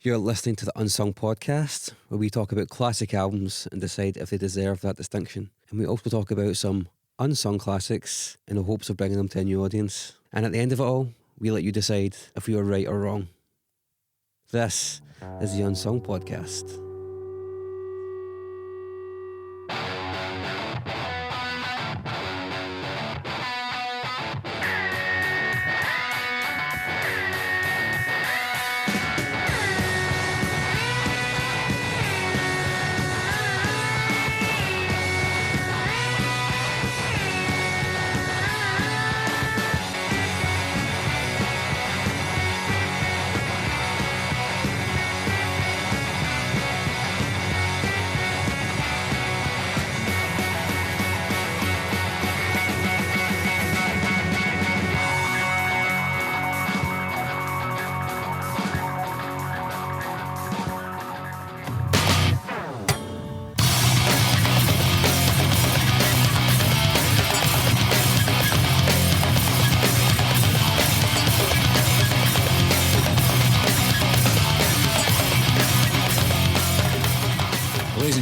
You're listening to the Unsung Podcast, where we talk about classic albums and decide if they deserve that distinction. And we also talk about some unsung classics in the hopes of bringing them to a new audience. And at the end of it all, we let you decide if we were right or wrong. This is the Unsung Podcast.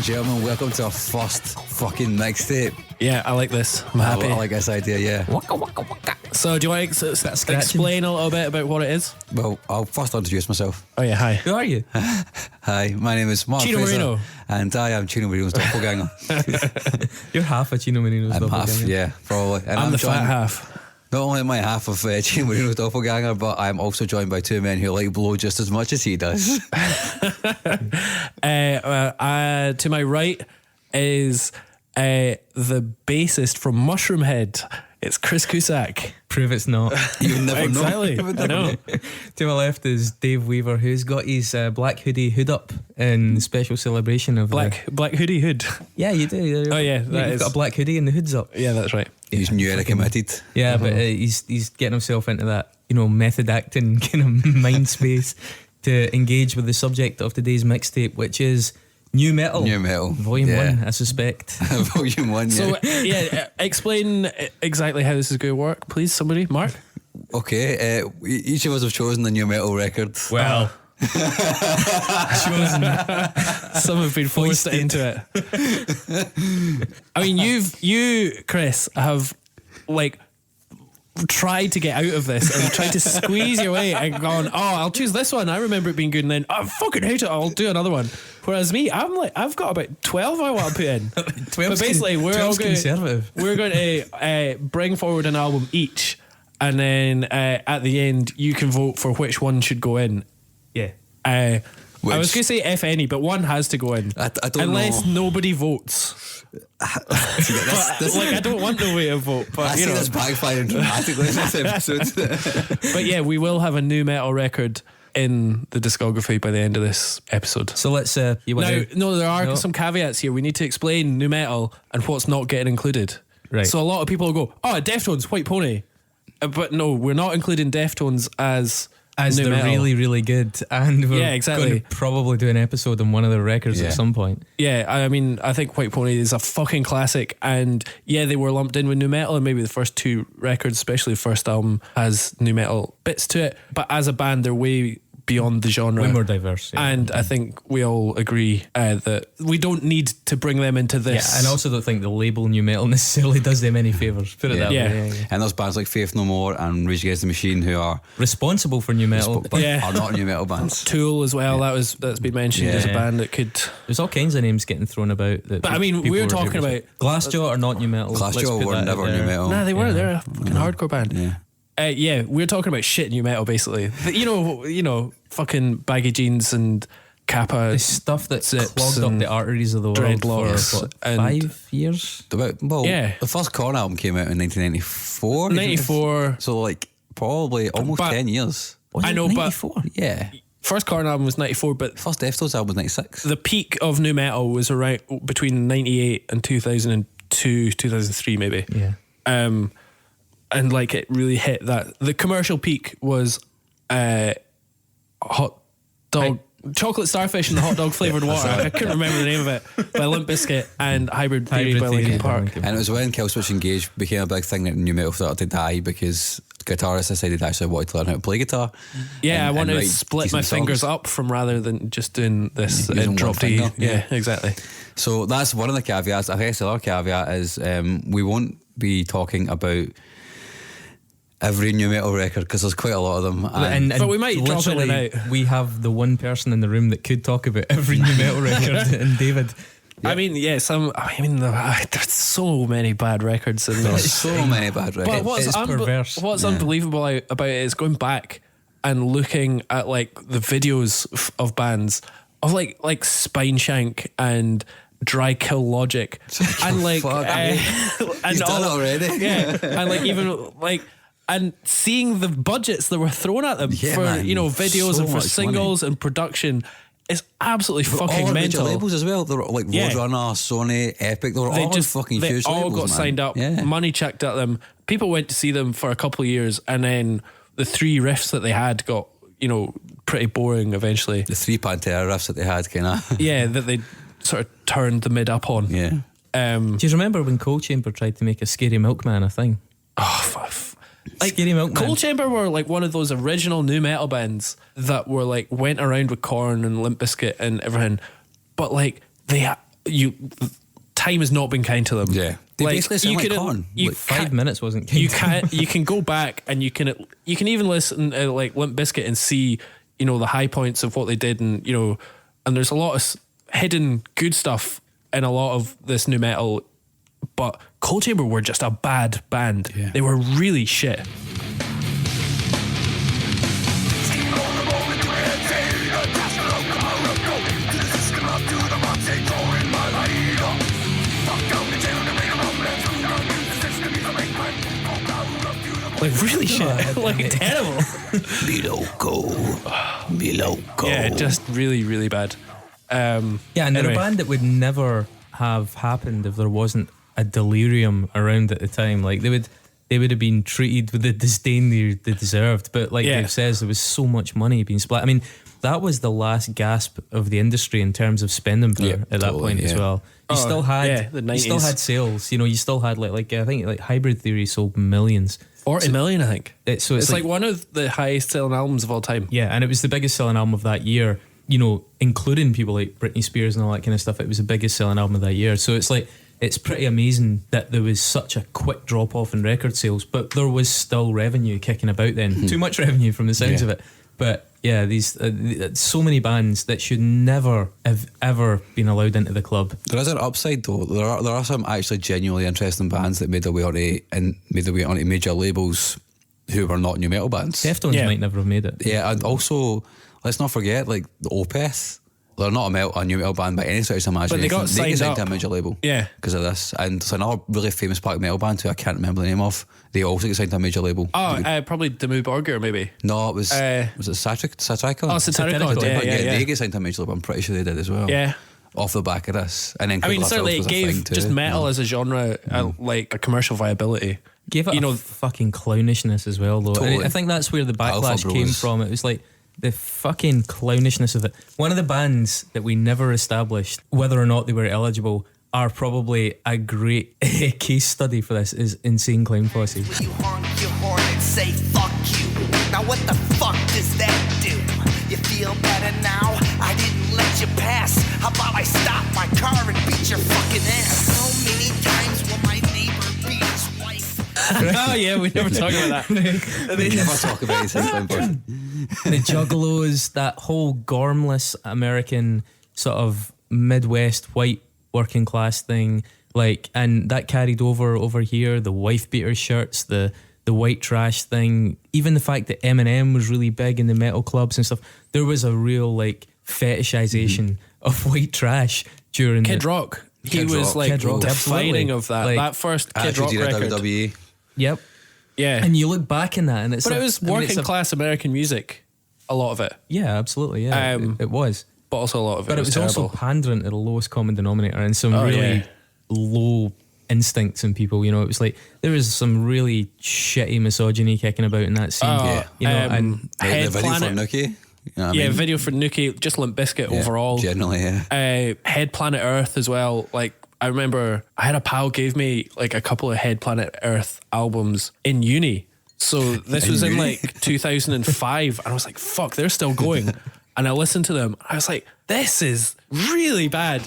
Gentlemen, welcome to our first fucking mixtape. Yeah, I like this. I'm happy. I like this idea, yeah. Waka, waka, waka. So do you want to explain a little bit about what it is? Well, I'll first introduce myself. Oh yeah, hi. Who are you? Hi, my name is Mark Chino Fraser, Marino. and I am Chino Marino's doppelganger. You're half a Chino Marino's I'm doppelganger. half, yeah, probably. And I'm the joined, fat half. Not only am I half of Chino Marino's doppelganger, but I'm also joined by two men who like blow just as much as he does. To my right is the bassist from Mushroomhead. It's Chris Cusack. Prove it's not. You never Exactly. know. I know. To my left is Dave Weaver, who's got his black hoodie hood up in special celebration of Black hoodie hood. Yeah, you do. Oh yeah, You've that is. got a black hoodie and the hood's up. Yeah, that's right. He's new and committed. Yeah, but he's getting himself into that, method acting kind of mind space to engage with the subject of today's mixtape, which is new metal. New metal. Volume Yeah. 1, I suspect. Volume 1, yeah. So explain exactly how this is going to work, please. Somebody, Mark. Okay, each of us have chosen a new metal record. Well, chosen. Some have been forced into it. I mean, you, Chris, have tried to get out of this and tried to squeeze your way and gone, oh, I'll choose this one. I remember it being good, and then I fucking hate it. I'll do another one. Whereas me, I've got about 12 I want to put in. 12's but basically, we're all going conservative. We're going to bring forward an album each, and then at the end, you can vote for which one should go in. Yeah. I was going to say if any, but one has to go in. I don't unless know. nobody votes. I don't want nobody to vote, but I see this backfiring dramatically in this episode. But yeah, we will have a new metal record in the discography by the end of this episode. So let's. You want there are some caveats here. We need to explain new metal and what's not getting included. Right. So a lot of people will go, "Oh, Deftones, White Pony," but no, we're not including Deftones as new they're metal. really, really good, and we're exactly. going to probably do an episode on one of their records Yeah. at some point. Yeah, I mean, I think White Pony is a fucking classic, and yeah, they were lumped in with new metal, and maybe the first two records, especially the first album, has new metal bits to it. But as a band, they're way beyond the genre. Way more diverse. Yeah. And I think we all agree that we don't need to bring them into this. Yeah, and I also don't think the label new metal necessarily does them any favours. Put it that Yeah. way. Yeah. And there's bands like Faith No More and Rage Against the Machine who are Responsible for new metal. but Yeah. are not new metal bands. Tool as well. That's been mentioned as a Yeah. band that could. There's all kinds of names getting thrown about. That But I mean, people we're were talking favours about of. Glassjaw are not new metal. Let's Glassjaw put were that never out new there. metal. Nah, they were. They're a fucking hardcore band. Yeah. Yeah, we're talking about shit new metal basically. You know, fucking baggy jeans and Kappa. The stuff that Zips clogged up and the arteries of the world dreadlocks for what, and- 5 years. Yeah. The first Korn album came out in 1994. 94. So probably almost But- 10 years. Was I it know, but- 94? Yeah. First Korn album was 94, but First Deftones album was 96. the peak of new metal was around between 98 and 2002, 2003 maybe. Yeah. And it really hit that. The commercial peak was hot dog, chocolate starfish and the hot dog flavored water. I couldn't remember the name of it. By Limp Bizkit and Hybrid Theory by Linkin Park. And it was when Killswitch Engage became a big thing that new metal started to die because guitarist decided actually wanted to learn how to play guitar. Yeah, I want to write split my decent fingers songs. up from rather than just doing this Using drop one D. finger, Yeah, exactly. So that's one of the caveats. I guess the other caveat is we won't be talking about every new metal record because there's quite a lot of them. But we might drop in and literally, out. we have the one person in the room that could talk about every new metal record, and David. I mean, yeah, there's so many bad records in There's this. so many bad records. But It's perverse. what's unbelievable about it is going back and looking at like the videos of bands of like Spineshank and Dry Kill Logic and like Fuck, and he's done it already. Yeah, and like even like and seeing the budgets that were thrown at them Yeah, for man, videos so and for much singles and production is absolutely all fucking the major mental. labels as well. They were like Yeah. Roadrunner, Sony, Epic. They were all fucking they huge all labels, got man. signed up, Yeah. money checked at them. People went to see them for a couple of years, and then the 3 riffs that they had got pretty boring eventually. The 3 Pantera riffs that they had, kind of. Yeah, that they sort of turned the mid up on. Yeah. Do you remember when Cold Chamber tried to make a Scary Milkman a thing? Like Scary Milkman. Cold Chamber were like one of those original new metal bands that were like went around with Korn and Limp Bizkit and everything, but like time has not been kind to them. Yeah. They like, basically sound like Korn. Like 5 minutes wasn't You can go back and you can even listen to like Limp Bizkit and see the high points of what they did, and and there's a lot of hidden good stuff in a lot of this new metal. But Cold Chamber were just a bad band. Yeah. They were really shit. Like really shit. Like terrible. Be loco. Yeah, just really, really bad. Yeah, and they're anyway. a band that would never have happened if there wasn't a delirium around at the time. Like they would have been treated with the disdain they deserved. But like Dave says, there was so much money being split. I mean, that was the last gasp of the industry in terms of spending power at that point as well. You still had the you still 90s. had sales. You still had like I think like Hybrid Theory sold millions. 40 million, I think. So it's like one of the highest selling albums of all time. Yeah, and it was the biggest selling album of that year, including people like Britney Spears and all that kind of stuff. It was the biggest selling album of that year. So it's like, it's pretty amazing that there was such a quick drop off in record sales, but there was still revenue kicking about then. Too much revenue from the sounds of it. But yeah, these so many bands that should never have ever been allowed into the club. There is an upside though. There are some actually genuinely interesting bands that made their way onto major labels who were not new metal bands. Deftones might never have made it. Yeah, and also let's not forget like the Opeth. They're not a new metal band by any stretch of imagination. But they got signed up to a major label. Yeah. Because of this. And there's another really famous black metal band who I can't remember the name of. They also get signed to a major label. Probably Dimmu Borgir, maybe. No, it was it Satyricon? Oh, Satyricon, yeah. They get signed to a major label. I'm pretty sure they did as well. Yeah. Off the back of this. And then I mean, Critical certainly Ourselves it was a thing gave too. just metal as a genre like a commercial viability. Gave it a fucking clownishness as well, though. Totally. And I think that's where the Alpha backlash Bros. came from. It was like the fucking clownishness of it. One of the bands that we never established whether or not they were eligible are probably a great case study for this is Insane Clown Posse. When you honk your horn and say fuck you. Now what the fuck does that do? You feel better now? I didn't let you pass. How about I stop my car and beat your fucking ass? How many times will my neighbor beat his wife? Oh yeah, we never talk about that. We never talk about Insane Clown Posse. The Juggalos, that whole gormless American sort of Midwest white working class thing, like, and that carried over here. The wife beater shirts, the white trash thing, even the fact that Eminem was really big in the metal clubs and stuff. There was a real like fetishization of white trash during Kid Rock. He was like Kid Rock, defining absolutely. of that. Like, that first Kid Actually, Rock did a record. WWE. Yep. Yeah. And you look back in that, and it's But like, it was I mean, working it's a- class American music, a lot of it. Yeah, absolutely. Yeah, it was. But also a lot of it But it was terrible. also pandering to the lowest common denominator and some Oh, really yeah. low instincts in people. It was like there was some really shitty misogyny kicking about in that scene. Oh, and The Head video Planet. for Nookie. You know what I Yeah, mean? video for Nuki, just Limp Bizkit Yeah, overall. Generally, yeah. Head Planet Earth as well. Like, I remember I had a pal gave me like a couple of Head Planet Earth albums in uni. So this was in like 2005, and I was like, fuck, they're still going. And I listened to them, I was like, this is really bad.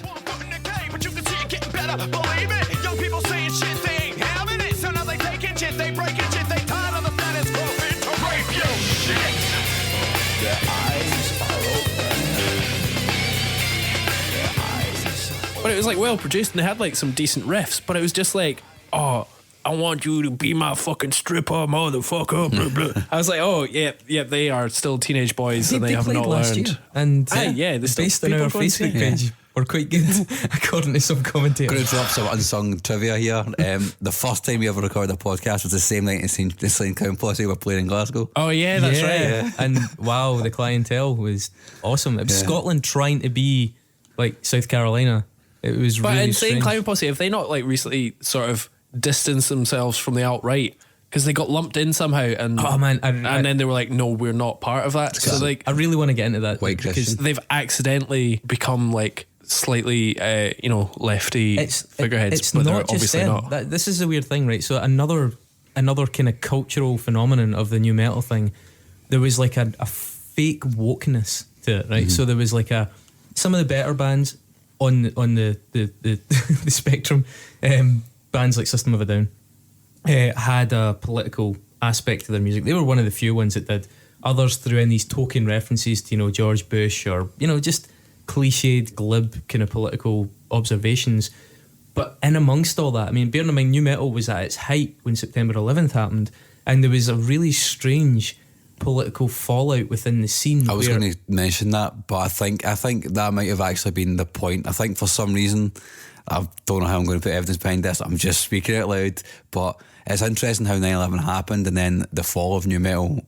But it was like well produced, and they had like some decent riffs, but it was just like, oh, I want you to be my fucking stripper, motherfucker. Blah, blah. I was like, oh, yeah, they are still teenage boys, and they have not learned. Year. And yeah, based on our Facebook page, we're quite good, according to some commentators. Going to drop some unsung trivia here. The first time we ever recorded a podcast was the same night the Slane Clown Posse were playing in Glasgow. Oh yeah, that's right. Yeah. And wow, the clientele was awesome. It was Scotland trying to be like South Carolina. It was but really Insane strange. Clown Posse, have they not like recently sort of distanced themselves from the alt-right? Because they got lumped in somehow, and oh man, and then they were like, no, we're not part of that. So like, I really want to get into that White because Christian. they've accidentally become like slightly, lefty figureheads, It's but they're not just obviously them. not. This is a weird thing, right? So another kind of cultural phenomenon of the new metal thing. There was like a fake wokeness to it, right? Mm-hmm. So there was like some of the better bands on the the spectrum, bands like System of a Down, had a political aspect to their music. They were one of the few ones that did. Others threw in these token references to George Bush or just cliched, glib kind of political observations. But in amongst all that, I mean, bearing in mind, new metal was at its height when September 11th happened, and there was a really strange political fallout within the scene. I was going to mention that, but I think that might have actually been the point. I think for some reason, I don't know how I'm going to put evidence behind this, I'm just speaking out loud, but it's interesting how 9/11 happened, and then the fall of new metal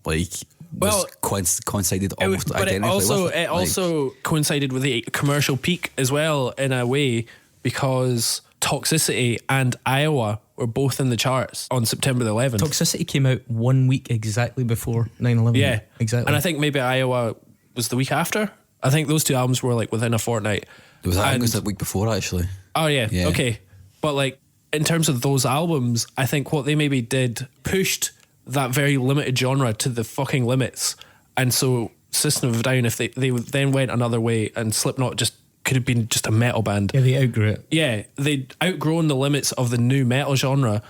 coincided almost identically. It also coincided with the commercial peak as well, in a way, because Toxicity and Iowa were both in the charts on September the 11th. Toxicity came out 1 week exactly before 9/11. Yeah, exactly. And I think maybe Iowa was the week after. I think those two albums were like within a fortnight. It was the week before, actually. Oh yeah, okay. But like in terms of those albums, I think what they maybe did pushed that very limited genre to the fucking limits. And so System of a Down, if they then went another way, and Slipknot just could have been just a metal band. Yeah, they outgrew it. Yeah, they'd outgrown the limits of the new metal genre,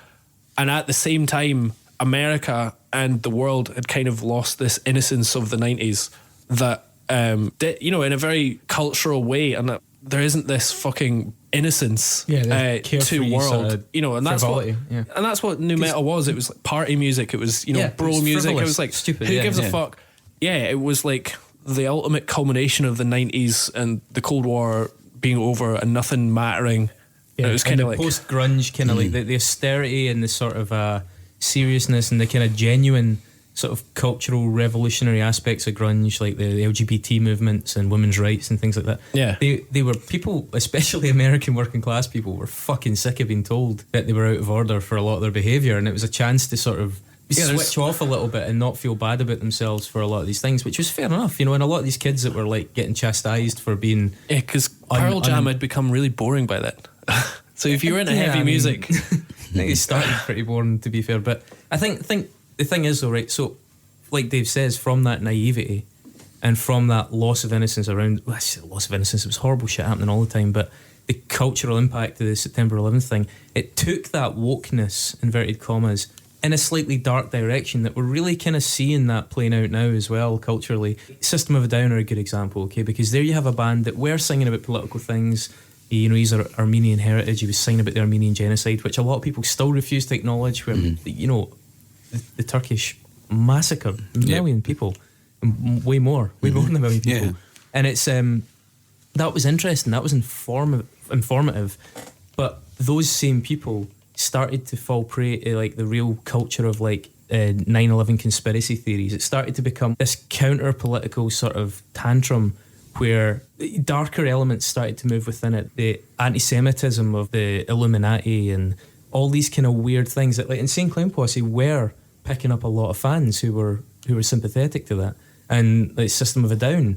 and at the same time, America and the world had kind of lost this innocence of the 90s that, in a very cultural way, and that there isn't this fucking innocence to world, and that's what, and that's what new metal was. It was like party music. It was, bro it was music. frivolous, It was like stupid. Who gives a fuck? Yeah, it was like the ultimate culmination of the 90s and the Cold War being over and nothing mattering. Yeah, it was kind of like post grunge, kind of like the austerity and the sort of seriousness and the kind of genuine sort of cultural revolutionary aspects of grunge, like the LGBT movements and women's rights and things like that. Yeah, they were people, especially American working class people, were fucking sick of being told that they were out of order for a lot of their behaviour, and it was a chance to sort of switch off a little bit and not feel bad about themselves for a lot of these things, which was fair enough, and a lot of these kids that were like getting chastised for being because Pearl Jam had become really boring by then. So if you were into heavy music, it started pretty boring, to be fair. But I think the thing is though, right? So, like Dave says, from that naivety and from that loss of innocence around, loss of innocence, it was horrible shit happening all the time, but the cultural impact of the September 11th thing, it took that wokeness, inverted commas, in a slightly dark direction that we're really kind of seeing that playing out now as well culturally. System of a Down are a good example, okay, because there you have a band that were singing about political things. He's Armenian heritage. He was singing about the Armenian genocide, which a lot of people still refuse to acknowledge. Where the Turkish massacred a million people, way more than a million people. And it's that was interesting. That was informative. But those same people started to fall prey to like the real culture of like 9/11 conspiracy theories. It started to become this counter-political sort of tantrum where darker elements started to move within it. The anti-Semitism of the Illuminati and all these kind of weird things that, like, Insane Clown Posse were picking up a lot of fans who were sympathetic to that. And like System of a Down,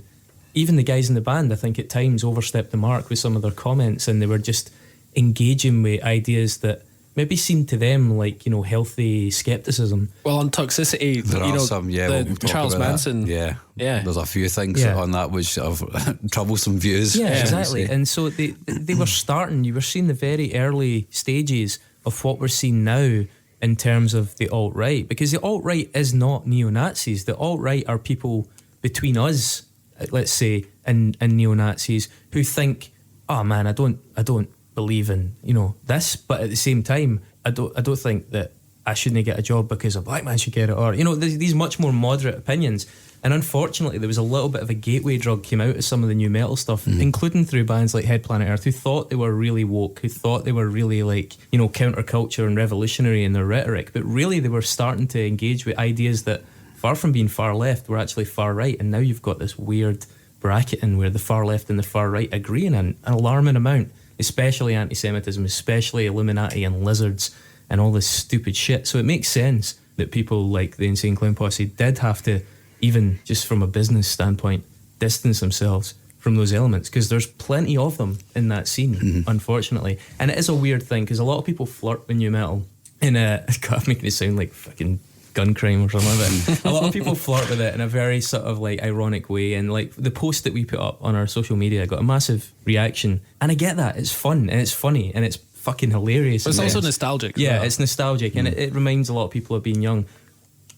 even the guys in the band, I think at times overstepped the mark with some of their comments, and they were just engaging with ideas that maybe seen to them like, you know, healthy skepticism. Well, on toxicity, There you are know, some, yeah. the we'll talk Charles about that. Manson. Yeah. Yeah. There's a few things Yeah. on that which have troublesome views. Yeah, shall we exactly. say. And so they were starting, you were seeing the very early stages of what we're seeing now in terms of the alt-right, because the alt-right is not neo-Nazis. The alt-right are people between us, let's say, and neo-Nazis who think, oh man, I don't believe in, you know, this, but at the same time, I don't think that I shouldn't get a job because a black man should get it, or, you know, these much more moderate opinions. And unfortunately, there was a little bit of a gateway drug came out of some of the new metal stuff, including through bands like Head Planet Earth, who thought they were really woke, who thought they were really like, you know, counterculture and revolutionary in their rhetoric, but really they were starting to engage with ideas that, far from being far left, were actually far right. And now you've got this weird bracketing where the far left and the far right agree in an alarming amount, especially anti-Semitism, especially Illuminati and lizards and all this stupid shit. So it makes sense that people like the Insane Clown Posse did have to, even just from a business standpoint, distance themselves from those elements, because there's plenty of them in that scene, unfortunately. And it is a weird thing, because a lot of people flirt with new metal in a, God, I'm making it sound like fucking gun crime or something like that. A lot of people flirt with it in a very sort of like ironic way, and like the post that we put up on our social media got a massive reaction, and I get that. It's fun and it's funny and it's fucking hilarious. But it's and also nostalgic. as yeah, well. it's nostalgic, and it reminds a lot of people of being young.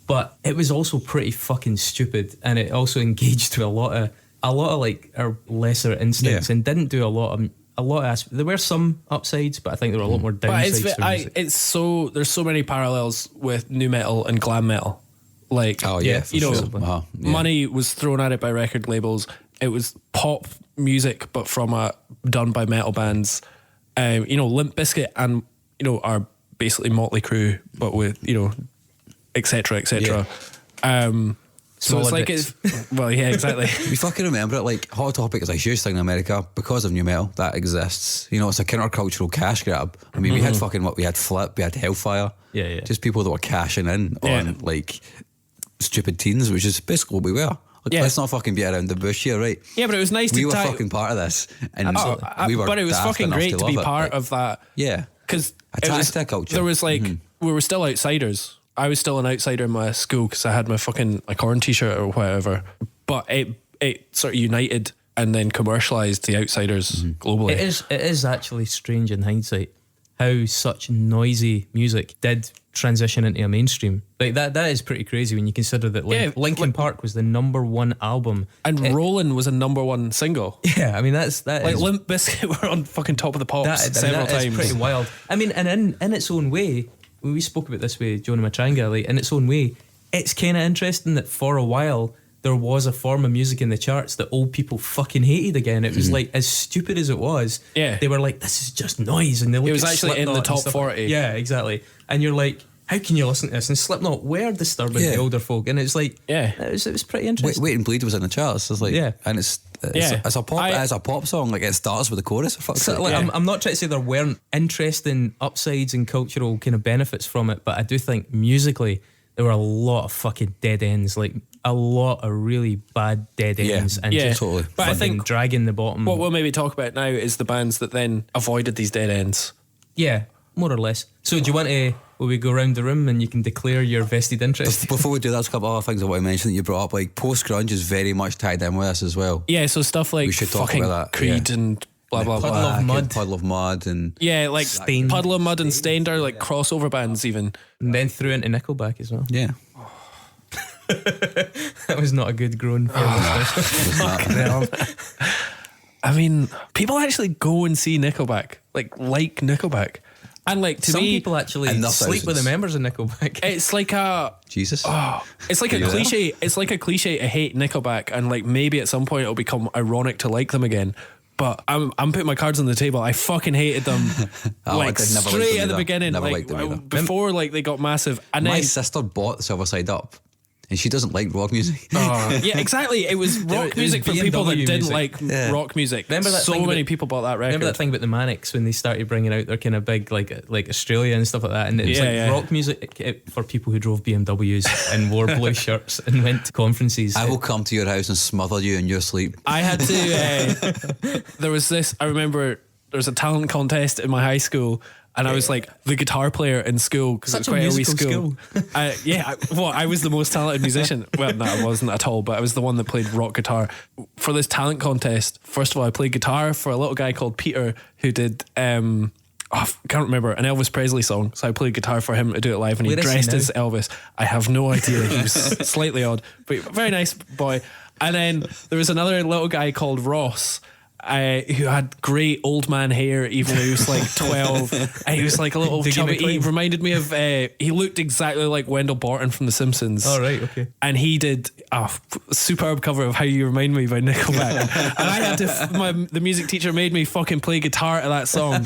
But it was also pretty fucking stupid, and it also engaged with a lot of like our lesser instincts, and didn't do a lot of there were some upsides, but I think there were a lot more But downsides. it's so there's so many parallels with new metal and glam metal. Like, Oh yeah, for you know, sure. Yeah. money was thrown at it by record labels. It was pop music, but from done by metal bands. You know, Limp Bizkit and, you know, are basically Motley Crue, but with, you know, etc. etc. So it's Smaller like dicks. it's well, yeah, exactly. You fucking remember it, like Hot Topic is a huge thing in America because of new metal that exists. You know, it's a countercultural cash grab. I mean, we had we had Flip, we had Hellfire. Yeah. Just people that were cashing in Yeah. on like stupid teens, which is basically what we were. Like, Yeah. let's not fucking beat around the bush here, right? Yeah, but it was nice We to were tie- fucking part of this, and we were. but it was daft fucking enough great to be love it. part Like, of that. Yeah, Because attached to a culture. there was like we were still outsiders. I was still an outsider in my school because I had my fucking corn t-shirt or whatever. But it sort of united and then commercialized the outsiders globally. It is actually strange in hindsight how such noisy music did transition into a mainstream. Like that is pretty crazy when you consider that Linkin Park was the #1 album. And Rollin' was a #1 single. Yeah, I mean that Like is Limp Bizkit were on fucking Top of the Pops several that is times. pretty wild. I mean, and in its own way, we spoke about this with Jonah Matranga, like in its own way, it's kind of interesting that for a while there was a form of music in the charts that old people fucking hated again. It was like, as stupid as it was, Yeah. they were like, this is just noise. And they was actually in the Slipknot top and stuff 40. Yeah, exactly. And you're like, how can you listen to this? And Slipknot were disturbing Yeah. the older folk. And it's like, Yeah. it was pretty Wait, interesting. Wait and Bleed was in the charts. It's like, Yeah. and it's Yeah. a pop song. Like it starts with the chorus. For fuck's So, sake. like, Yeah. I'm not trying to say there weren't interesting upsides and cultural kind of benefits from it, but I do think musically there were a lot of fucking dead ends, like a lot of really bad dead Yeah. ends, and Yeah. just Totally. But I fucking think dragging the bottom. what we'll maybe talk about now is the bands that then avoided these dead ends. Yeah, more or less. So do you want to? Will we go around the room and you can declare your vested interest? Before we do that, there's a couple of other things I want to mention that you brought up. Like post grunge is very much tied in with this as well. Yeah, so stuff like We should talk fucking about that, Creed and blah blah Puddle blah. of Mud. Puddle of Mud, and Yeah, like Stained. Puddle of Mud and Stained are like crossover bands even. And then threw into Nickelback as well. yeah. That was not a good groan for listeners. I mean, people actually go and see Nickelback, like Nickelback. And like to Some me, people actually Enough sleep with the thousands. members of Nickelback. it's like a Jesus. it's like a cliche. It's like a cliche to hate Nickelback, and like maybe at some point it'll become ironic to like them again. But I'm putting my cards on the table. I fucking hated them I like did never like straight them at the either. beginning, Never like liked them either. before like they got massive. And My then sister bought Silver Side Up, and she doesn't like rock music. yeah, exactly. It was rock was music for people that BMW didn't music. like rock music. Remember that so thing many about- people bought that record. Remember that thing about the Manics when they started bringing out their kind of big like Australia and stuff like that, and it was Yeah, like yeah. rock music for people who drove BMWs and wore blue shirts and went to conferences. I will come to your house and smother you in your sleep. I had to. There was this. I remember there was a talent contest in my high school, And I was like the guitar player in school because it's Such a quite a wee musical school. I was the most talented musician. Well, no, I wasn't at all, but I was the one that played rock guitar. For this talent contest, first of all, I played guitar for a little guy called Peter who did, I can't remember, an Elvis Presley song. So I played guitar for him to do it live, and he dressed as Elvis. I have no idea. He was slightly odd, but very nice boy. And then there was another little guy called Ross, who had great old man hair even though he was like 12, and he was like a little chubby. He reminded me of he looked exactly like Wendell Barton from The Simpsons. Oh right, okay. And he did a superb cover of How You Remind Me by Nickelback. And I had to the music teacher made me fucking play guitar to that song,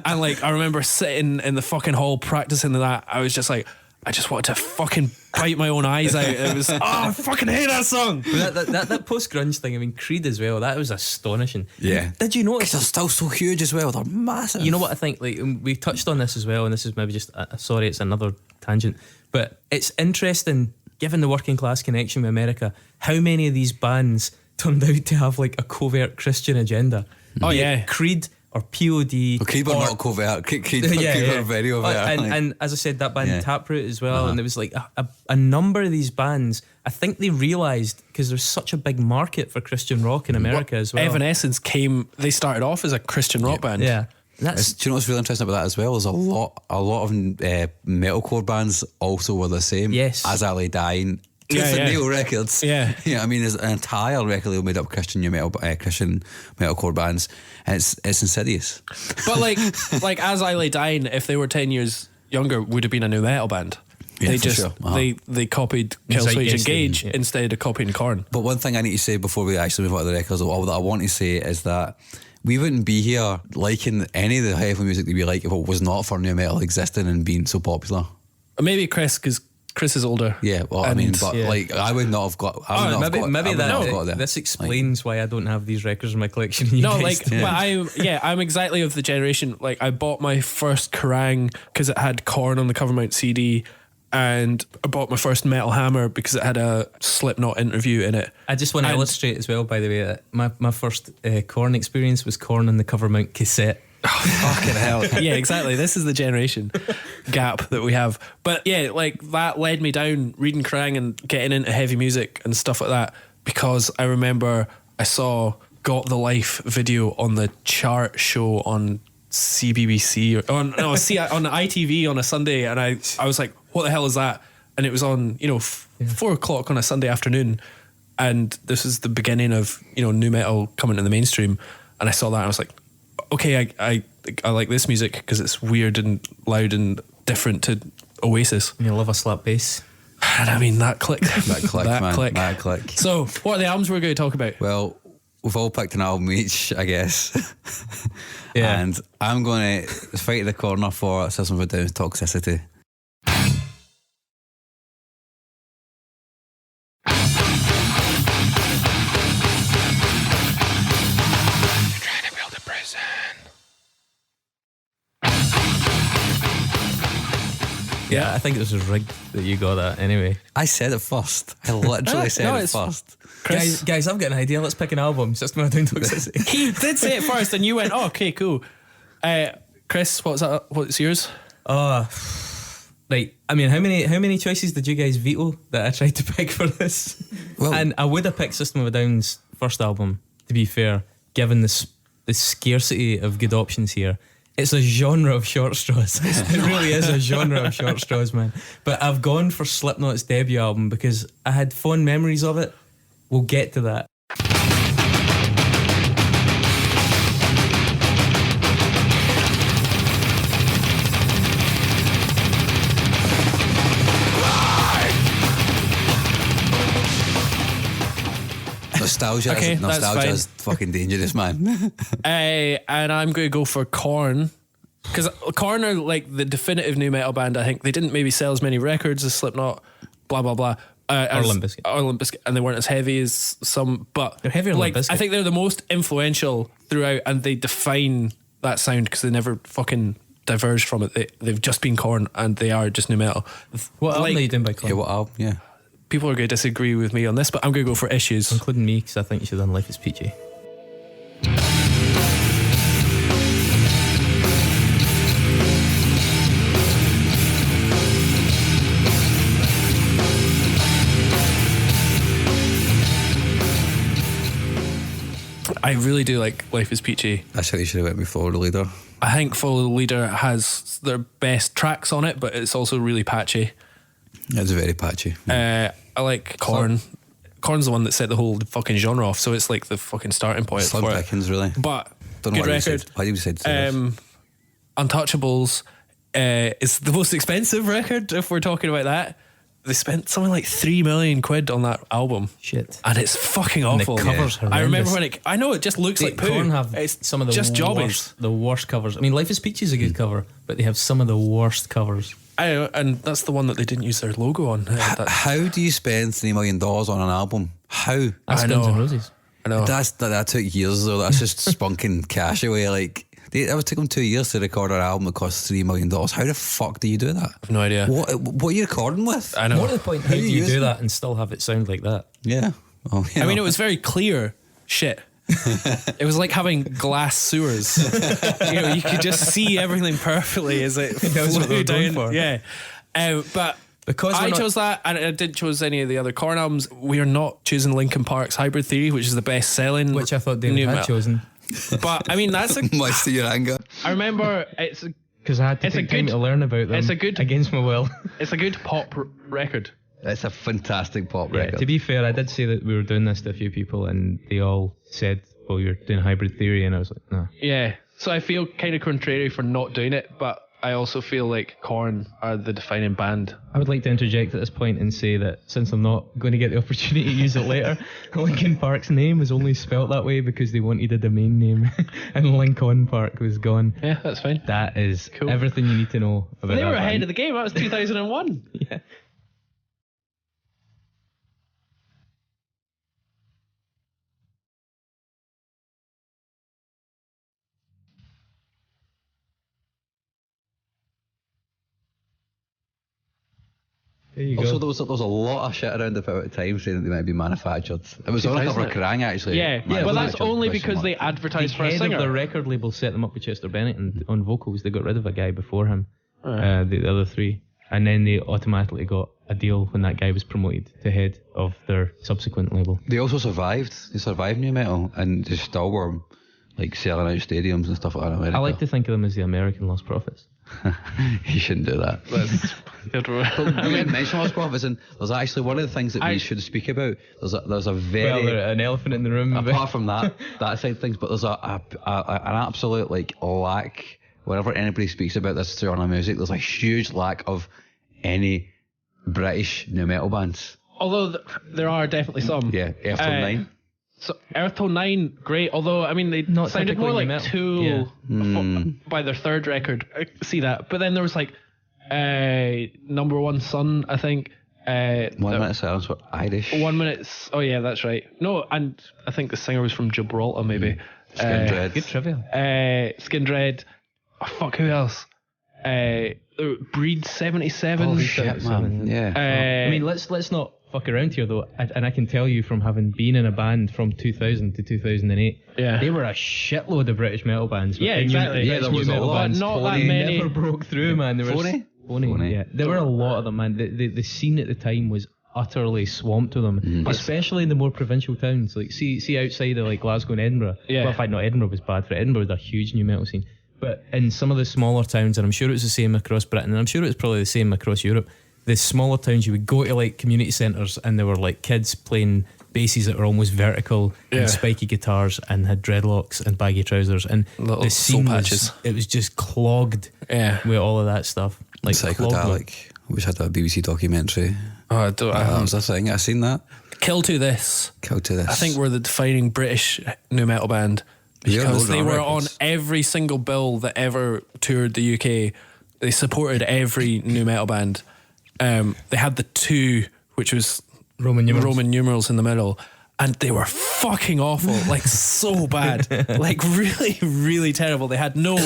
and like I remember sitting in the fucking hall practicing that. I was just like, I just wanted to fucking bite my own eyes out. It was, I fucking hate that song. That post-grunge thing, I mean, Creed as well, that was astonishing. Yeah. Did you notice? They're still so huge as well. They're massive. You know what I think? Like, we touched on this as well, and this is maybe just, sorry, it's another tangent, but it's interesting, given the working class connection with America, how many of these bands turned out to have like a covert Christian agenda. Oh, yeah. Creed or POD. Well, Creed were not covert. Creed were very overt. And as I said, that band Taproot as well, Uh-huh. and there was like a number of these bands. I think they realised, because there's such a big market for Christian rock in America as well. Evanescence they started off as a Christian rock band. Yeah. Do you know what's really interesting about that as well? There's a lot of metalcore bands also were the same. Yes. As I Lay Dying. Yeah, The yeah. Neil records. Yeah. I mean, there's an entire record label made up of Christian metalcore bands, and it's insidious. But like As I Lay Dying, if they were 10 years younger, would have been a new metal band. Yeah, They for just sure. Uh-huh. they copied Killswitch Zeitgeist Engage thing, yeah. instead of copying Korn. But one thing I need to say before we actually move on to the records, all that I want to say is that we wouldn't be here liking any of the heavy music that we like if it was not for new metal existing and being so popular. Maybe Chris, because Chris is older. Yeah, well, I And- mean, but yeah. like, I would not have got. This explains why I don't have these records in my collection. And you No, guys like, do. but I'm exactly of the generation. Like, I bought my first Kerrang because it had Korn on the cover mount CD, and I bought my first Metal Hammer because it had a Slipknot interview in it. I just want to illustrate as well, by the way, that my first Korn experience was Korn on the cover mount cassette. Fucking hell. Yeah, exactly. This is the generation gap that we have. But yeah, like that led me down reading Kerrang and getting into heavy music and stuff like that, because I remember I saw Got the Life video on the chart show on CBBC or on ITV on a Sunday, and I was like, what the hell is that? And it was on 4 o'clock on a Sunday afternoon, and this is the beginning of new metal coming to the mainstream, and I saw that and I was like, okay, I like this music because it's weird and loud and different to Oasis. And you love a slap bass. And I mean, that click. That click. So, what are the albums we're going to talk about? Well, we've all picked an album each, I guess. Yeah. And I'm going to fight the corner for System of a Down's Toxicity. Yeah, I think it was rigged that you got that anyway. I said it first. I literally said it first. Chris? Guys, I've got an idea. Let's pick an album. System of a Down Toxicity. He did say it first, and you went, oh, okay, cool. Chris, what's yours? Right. I mean, how many choices did you guys veto that I tried to pick for this? Well- and I would have picked System of a Down's first album, to be fair, given the scarcity of good options here. It's a genre of short straws. It really is a genre of short straws, man. But I've gone for Slipknot's debut album because I had fond memories of it. We'll get to that. Nostalgia, Okay, that's fine. is fucking dangerous, man. And I'm going to go for Korn, because Korn are like the definitive new metal band. I think they didn't maybe sell as many records as Slipknot, blah blah blah, Or Limp Bizkit. and they weren't as heavy as some, but They're heavier than like Limp Bizkit. I think they're the most influential throughout, and they define that sound because they never fucking diverged from it. They've just been Korn, and they are just new metal. What album Like, are you doing by Korn? Yeah, what album? Yeah. people are going to disagree with me on this, but I'm going to go for Issues. Including me, because I think you should have done Life is Peachy. I really do like Life is Peachy. I think you should have went with Follow the Leader. I think Follow the Leader has their best tracks on it, but it's also really patchy. It's very patchy. I like Korn. Korn's the one that set the whole fucking genre off, so it's like the fucking starting point Slim for Pickens, really. But Don't know good record. Why did you say this? Untouchables is the most expensive record, if we're talking about that. They spent something like 3 million quid on that album. Shit. And it's fucking And the awful. covers I remember horrendous. I know it just looks like poo. Korn have It's some of the just the worst covers. I mean, Life is Peachy is a good cover, but they have some of the worst covers. I know, and that's the one that they didn't use their logo on. How do you spend $3 million on an album? How? That's I Guns know. N' Roses. I know. That took years though. That's just spunking cash away. Like it would take them 2 years to record an album that costs $3 million. How the fuck do you do that? I have no idea. What are you recording with? I know. More to the point, how do you you use do it? that and still have it sound like that? Yeah. Well, I mean, it was very clear shit. It was like having glass sewers. You could just see everything perfectly as it That's what flew they're going down. for. Yeah. But Because I we're not- chose that, and I didn't choose any of the other Korn albums. We are not choosing Linkin Park's Hybrid Theory, which is the best selling, Which I thought David had chosen. But I mean, that's a. much to your anger. I remember it's a, Because I had to It's a take time good- to learn about them it's a good- against my will. it's a good pop record. It's a fantastic pop Yeah, record. to be fair, I did say that we were doing this to a few people and they all said, well, you're doing Hybrid Theory, and I was like, no. Yeah, so I feel kind of contrary for not doing it, but I also feel like Korn are the defining band. I would like to interject at this point and say that since I'm not going to get the opportunity to use it later, Linkin Park's name is only spelt that way because they wanted a domain name and Lincoln Park was gone. Yeah, that's fine. That is Cool. everything you need to know about They that were ahead band. of the game. That was 2001. Yeah. There you Also, go. there was a lot of shit around about at the time saying that they might be manufactured. It was on a cover of 2000. Kerrang actually. Yeah, but that's Manufactured only question because mark. they The advertised for a head of singer. the record label set them up with Chester Bennett, and on vocals they got rid of a guy before him, the other three, and then they automatically got a deal when that guy was promoted to head of their subsequent label. They also survived. They survived new metal and they still were like selling out stadiums and stuff like that in America. I like to think of them as the American Lost Prophets. You shouldn't do that. But We didn't mention Lost Prophets, and there's actually one of the things that we should speak about. There's a very Well, there's an elephant in the room. apart from that side of things, but there's an absolute like lack. Whenever anybody speaks about this genre of music, there's a huge lack of any British new metal bands. although there are definitely some. Yeah, Earthtone 9. So Earthtone 9, great. Although I mean, they Not sounded more typically like new metal. Tool by their third record. I see that, but then there was like Number One Son, I think. 1 minute silence for Irish. 1 minute. Oh yeah, that's right. No, and I think the singer was from Gibraltar, maybe. Skin Dread. Good trivia. Skin Dread. Oh, fuck, who else? Breed 77. Holy shit, man. Yeah. I mean, let's not fuck around here though, and I can tell you from having been in a band from 2000 to 2008, Yeah. they were a shitload of British metal bands. Yeah, And exactly. British Yeah, there new was a metal lot. bands. But not that They many. never broke through, man. There was Phony? Yeah, there were a lot of them, man. The scene at the time was utterly swamped with them, especially in the more provincial towns. Like see outside of like Glasgow and Edinburgh. Yeah. Well, in fact, not Edinburgh was bad for it. Edinburgh was a huge new metal scene. But in some of the smaller towns, and I'm sure it was the same across Britain, and I'm sure it was probably the same across Europe, the smaller towns, you would go to like community centres and there were like kids playing basses that were almost vertical and spiky guitars and had dreadlocks and baggy trousers, and Little the scene soul was, patches. it was just clogged with all of that stuff. Like clogged with- Psychedelic, which had a BBC documentary. Oh, I don't. That was a thing. I seen that. Kill to This. Kill to This. I think we're the defining British nu metal band Yeah, because those they are were records. on every single bill that ever toured the UK. They supported every nu metal band. They had the two, which was Roman numerals. in the middle, and they were fucking awful, like so bad, like really, really terrible. They had no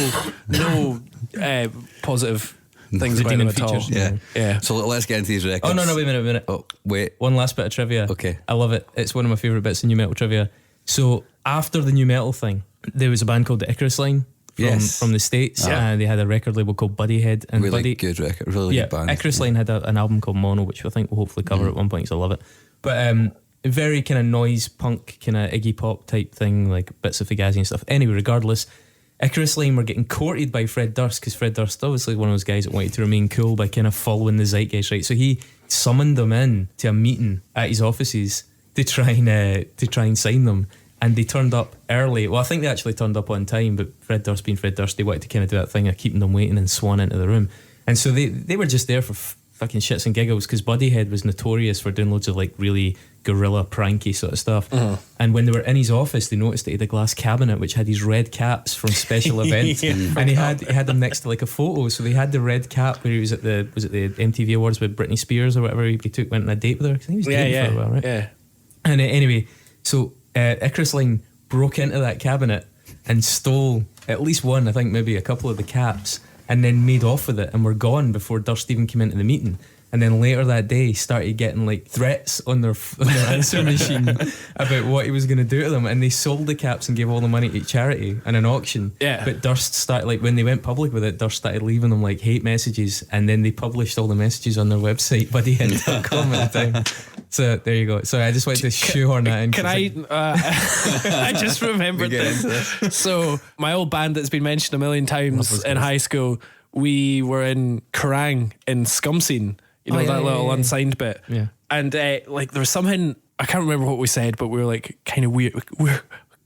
positive things about them Redeeming at all. features. Yeah. So let's get into these records. Oh no, wait a minute. Oh, wait. One last bit of trivia. Okay. I love it. It's one of my favourite bits of new metal trivia. So after the new metal thing, there was a band called the Icarus Line from the States. And they had a record label called Buddyhead. And Really good record. Really good band. Icarus Line had an album called Mono, which I think we'll hopefully cover at one point because I love it. But very kind of noise punk, kind of Iggy Pop type thing, like bits of Fugazi and stuff. Anyway, regardless, Icarus Line were getting courted by Fred Durst, because Fred Durst obviously one of those guys that wanted to remain cool by kind of following the zeitgeist, right? So he summoned them in to a meeting at his offices to try and sign them. And they turned up early. Well, I think they actually turned up on time, but Fred Durst being Fred Durst, they wanted to kind of do that thing of keeping them waiting and swan into the room. And so they were just there for fucking shits and giggles, because Buddyhead was notorious for doing loads of like really guerrilla pranky sort of stuff. And when they were in his office, they noticed that he had a glass cabinet which had these red caps from special events. And he had them next to like a photo. So they had the red cap where he was at the MTV Awards with Britney Spears or whatever. He went on a date with her. 'Cause he was dating for a while, right? Yeah. And anyway, so Icarus Line broke into that cabinet and stole at least one, I think maybe a couple of the caps, and then made off with it and were gone before Durst even came into the meeting. And then later that day started getting like threats on their answer machine about what he was going to do to them, and they sold the caps and gave all the money to charity in an auction. Yeah. But Durst started, like when they went public with it, Durst started leaving them like hate messages, and then they published all the messages on their website, buddyhead.com at the time. So there you go. So I just wanted to shoehorn that in. Can I? I just remembered this. So my old band that's been mentioned a million times in high school, we were in Kerrang in Scum Scene. You know, that little unsigned bit. Yeah. And like there was something, I can't remember what we said, but we were like kind of weird. We're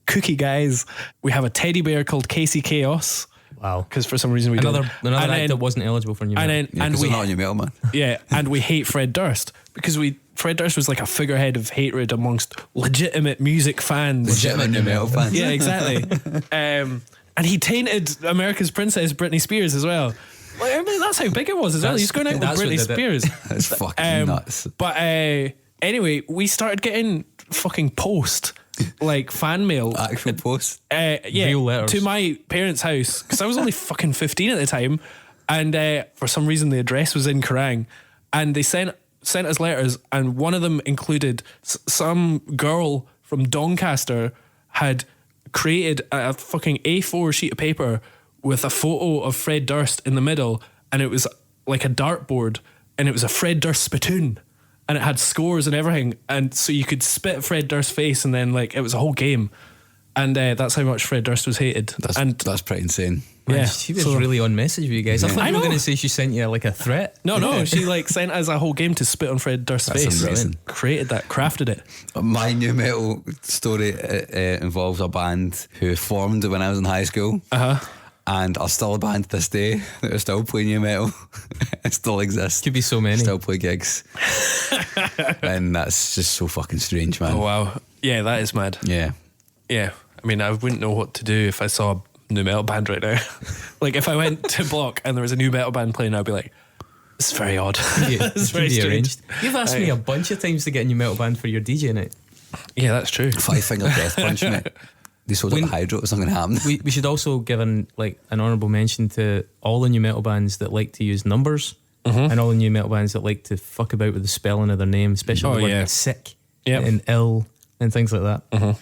kooky guys. We have a teddy bear called Casey Chaos. Wow. Because for some reason we another don't. act that wasn't eligible for new metal. And we're not on new metal, man. Yeah, and we hate Fred Durst because Fred Durst was like a figurehead of hatred amongst legitimate music fans. Legitimate new metal fans. Yeah, exactly. And he tainted America's Princess Britney Spears as well. Like, I mean, that's how big it was as well. He's going out with Britney Spears. That's fucking nuts. But anyway, we started getting fucking post, like fan mail. Actual post? Yeah, real letters. To my parents' house, because I was only fucking 15 at the time. And for some reason, the address was in Kerrang. And they sent us letters, and one of them included some girl from Doncaster had created a fucking A4 sheet of paper with a photo of Fred Durst in the middle, and it was like a dartboard, and it was a Fred Durst spittoon, and it had scores and everything, and so you could spit Fred Durst's face, and then like it was a whole game, and that's how much Fred Durst was hated. That's pretty insane. Man, Yeah, she was really on message with you guys. I thought you were going to say she sent you like a threat. No, she like sent us a whole game to spit on Fred Durst's face. Amazing. Created that, crafted it. My new metal story involves a band who formed when I was in high school. And are still a band to this day that are still playing new metal. It still exists. Could be so many. Still play gigs. And that's just so fucking strange, man. Oh wow. Yeah, that is mad. Yeah. Yeah. I mean, I wouldn't know what to do if I saw a new metal band right now. Like if I went to Block and there was a new metal band playing, I'd be like, it's very odd. It's very strange. Arranged. You've asked me a bunch of times to get a new metal band for your DJ night. Yeah, that's true. 5 Finger Death Punch, mate. They sold up Hydro. It's not going to happen. We should also give an honourable mention to all the new metal bands that like to use numbers, and all the new metal bands that like to fuck about with the spelling of their name, especially the word sick and ill and things like that.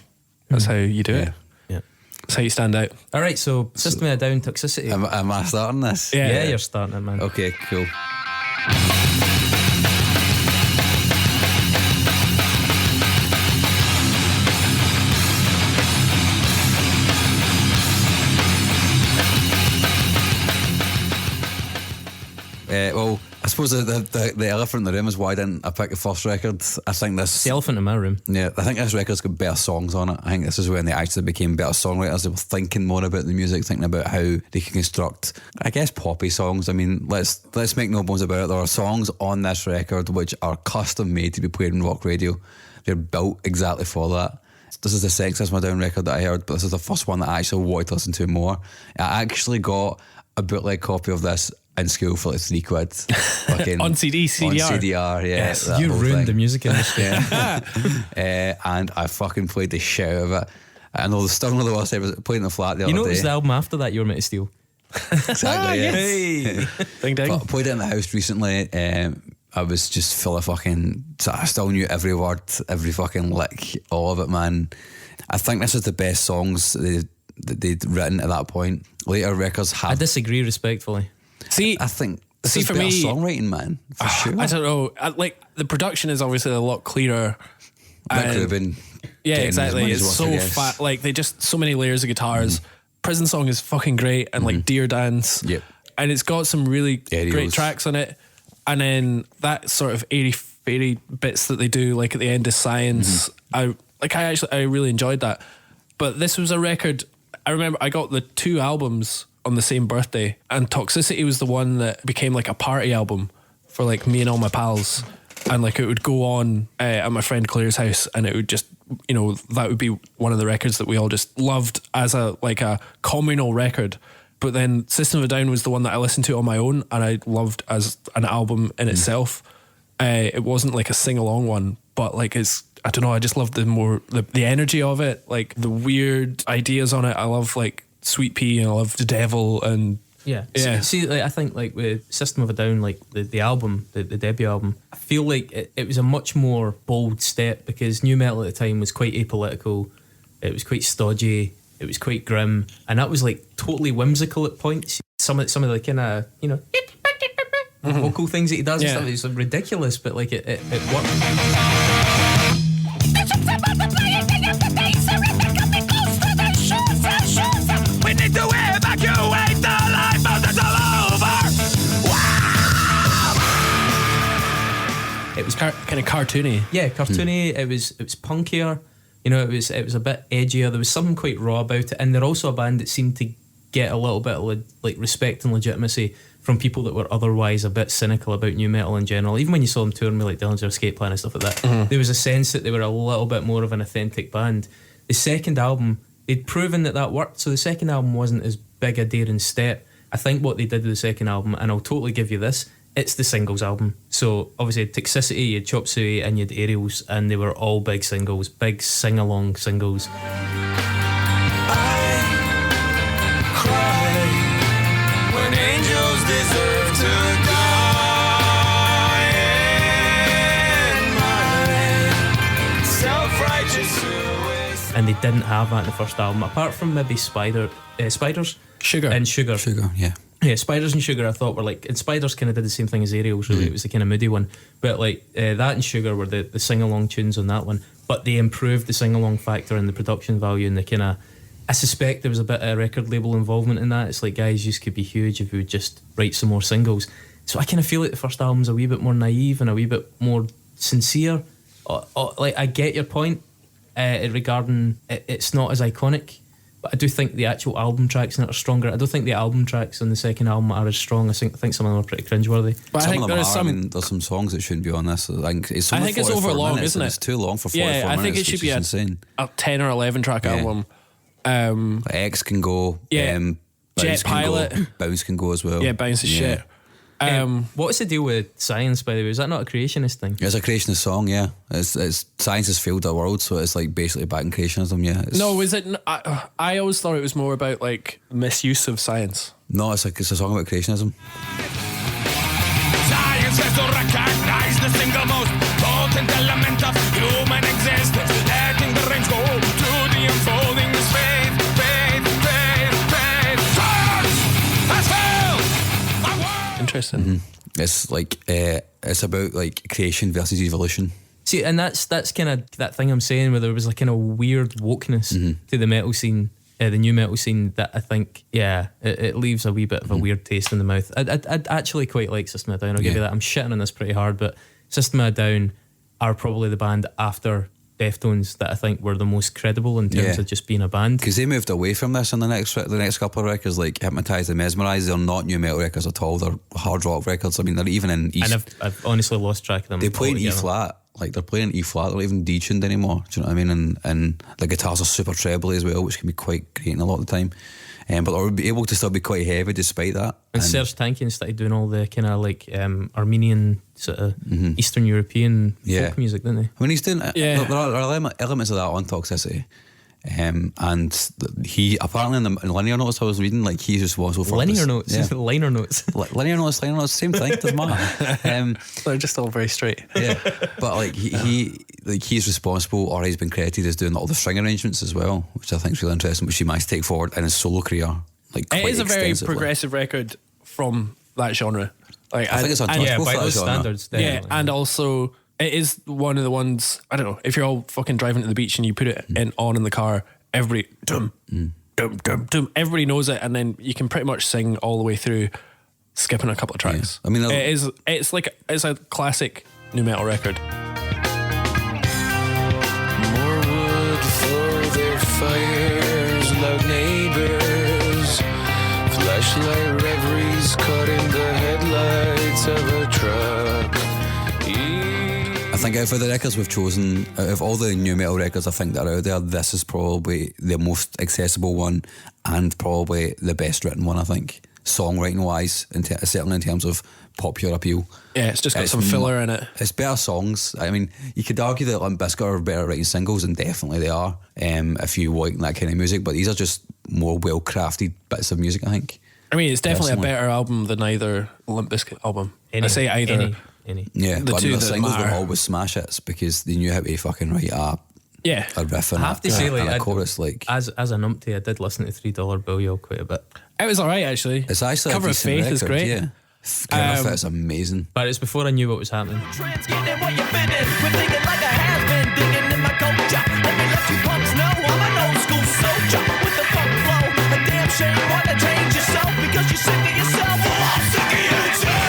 That's how you do it. Yeah. That's how you stand out. All right, so System of a Down, Toxicity. Am I starting this? Yeah. You're starting it, man. Okay, cool. Well, I suppose the elephant in the room is why didn't I pick the first record? I think this... The elephant in my room. Yeah, I think this record's got better songs on it. I think this is when they actually became better songwriters. They were thinking more about the music, thinking about how they can construct, I guess, poppy songs. I mean, let's make no bones about it. There are songs on this record which are custom made to be played on rock radio. They're built exactly for that. This is the Sexist My Down record that I heard, but this is the first one that I actually wanted to listen to more. I actually got a bootleg copy of this in school for like £3. Fucking On CD, CDR. On CDR, yeah. Yes, you ruined the music industry. And I fucking played the shit out of it. I know the stung of the worst ever played in the flat the other day. You know it was the album after that you were meant to steal? Exactly, yeah. Hey. Ding ding. But I played it in the house recently. I was just full of fucking... So I still knew every word, every fucking lick, all of it, man. I think this is the best songs that they'd written at that point. Later records have... I disagree respectfully. See, I think this is for better me, songwriting, man, for sure. I don't know. Like the production is obviously a lot clearer Rick Rubin. Yeah, getting exactly. his It's money's so worth, I guess. fat. Like they just so many layers of guitars. Prison Song is fucking great, and like Deer Dance. Yep. And it's got some really Aerials. great tracks on it. And then that sort of airy fairy bits that they do, like at the end of Science, I really enjoyed that. But this was a record. I remember I got the 2 albums on the same birthday, and Toxicity was the one that became like a party album for like me and all my pals. And like it would go on at my friend Claire's house, and it would just, you know, that would be one of the records that we all just loved as a communal record. But then System of a Down was the one that I listened to on my own, and I loved as an album in itself. It wasn't like a sing-along one, but like I don't know, I just loved the energy of it, like the weird ideas on it. I love like Sweet Pea, and I love The Devil, and Yeah. Yeah. See, like, I think like with System of a Down, like the album, the debut album, I feel like it was a much more bold step, because new metal at the time was quite apolitical. It was quite stodgy. It was quite grim, and that was like totally whimsical at points. Some of the kind of, you know, vocal things that he does and stuff, it's like ridiculous, but like it worked. We need to evacuate the lifeboat all over. it was kind of cartoony. Yeah, cartoony. It was punkier. You know, it was a bit edgier. There was something quite raw about it, and they're also a band that seemed to get a little bit of like respect and legitimacy from people that were otherwise a bit cynical about new metal in general. Even when you saw them touring with like Dillinger Escape Plan and stuff like that, there was a sense that they were a little bit more of an authentic band. The second album, they'd proven that worked, so the second album wasn't as big a daring step. I think what they did with the second album, and I'll totally give you this, it's the singles album. So obviously you had Toxicity, you had Chop Suey, and you had Aerials, and they were all big singles, big sing-along singles. When angels deserve to die in my self-righteous suicide. And they didn't have that in the first album, apart from maybe Spiders Sugar. and Sugar. Sugar, yeah. Yeah, Spiders and Sugar I thought were like, and Spiders kind of did the same thing as Aerials, really. It was the kind of moody one, but like that and Sugar were the sing-along tunes on that one, but they improved the sing-along factor and the production value, and the kind of, I suspect there was a bit of record label involvement in that. It's like, guys, you could be huge if we would just write some more singles. So I kind of feel like the first album's a wee bit more naive and a wee bit more sincere. Like, I get your point regarding it's not as iconic, but I do think the actual album tracks in it are stronger. I don't think the album tracks on the second album are as strong. I think some of them are pretty cringeworthy. But I Some think of them there is are. some. I mean, there's some songs that shouldn't be on this. I think it's I think it's 44 overlong, minutes, isn't and it? It's too long for 44 Yeah, minutes. I think it should be insane. a 10 or 11 track album. Like X can go. Yeah. Bounce Jet can Pilot. Go, Bounce can go as well. Yeah, Bounce is shit. What's the deal with Science, by the way? Is that not a creationist thing? It's a creationist song, yeah. It's science has failed the world, so it's like basically back in creationism, yeah. No, is it? I always thought it was more about like misuse of science. No, it's a song about creationism. Science has to recognize the single most potent element of human existence, letting the reins go to the unfolding is faith. Science has failed my world. Interesting. It's like it's about like creation versus evolution. See, and that's kind of that thing I'm saying, where there was like kind of weird wokeness to the metal scene, the new metal scene, that I think, it leaves a wee bit of a weird taste in the mouth. I'd actually quite like System of a Down. I'll give you that. I'm shitting on this pretty hard, but System of a Down are probably the band after Deftones that I think were the most credible in terms of just being a band. Because they moved away from this in the next couple of records, like Hypnotised and Mesmerised. They're not new metal records at all. They're hard rock records. I mean, they're even in E. And I've honestly lost track of them. They play in E altogether. flat. Like they're playing E flat. They're not even detuned anymore. Do you know what I mean? And the guitars are super trebly as well, which can be quite grating a lot of the time. But they're able to still be quite heavy despite that. And Serge Tankian started doing all the kind of like Armenian sort of Eastern European folk music, didn't they? I mean, he's doing. Yeah. There are elements of that on Toxicity. And he apparently in the linear notes I was reading, like he's responsible for Linear this. notes, Yeah. liner notes. Linear notes, same thing. Doesn't matter. They're just all very straight. Yeah, but like he's responsible, or he's been credited as doing all the string arrangements as well, which I think is really interesting. Which he managed to take forward in his solo career. Like It quite is a very extensively. progressive record from that genre. Like I think it's on And touch yeah, both by that those genre. standards, Yeah, definitely. and also It is one of the ones, I don't know, if you're all fucking driving to the beach and you put it on in the car, everybody, dum, dum, dum, dum, everybody knows it, and then you can pretty much sing all the way through, skipping a couple of tracks. I mean, it's a classic nu metal record. More wood for their fires, loud neighbors, flashlight reveries caught in the headlights of a truck. I think out of the records we've chosen, out of all the nu metal records I think that are out there, this is probably the most accessible one and probably the best written one, I think, songwriting wise, certainly in terms of popular appeal. Yeah, it's just got some filler in it. It's better songs. I mean, you could argue that Limp Bizkit are better writing singles, and definitely they are, if you like that kind of music, but these are just more well crafted bits of music, I think. I mean, it's definitely Personally. a better album than either Limp Bizkit album. Any, I say either. Any. Yeah, The but two the that singles were matter. always smash hits because they knew how to fucking write Yeah. a riff and I have to say, like, a chorus. Like, as an umpty, I did listen to $3 Bill Y'all quite a bit, It was alright, actually. it's actually Cover a of decent Faith record, is great. Yeah, Cover of Faith's amazing. but it's before I knew what was happening. Trends getting where you fitting. We're thinking like a has-been digging in my culture. Let me let you punks know I'm an old school soldier with the funk flow. A damn shame wanna change yourself because you're sick of yourself. Well, I'm sick of you too.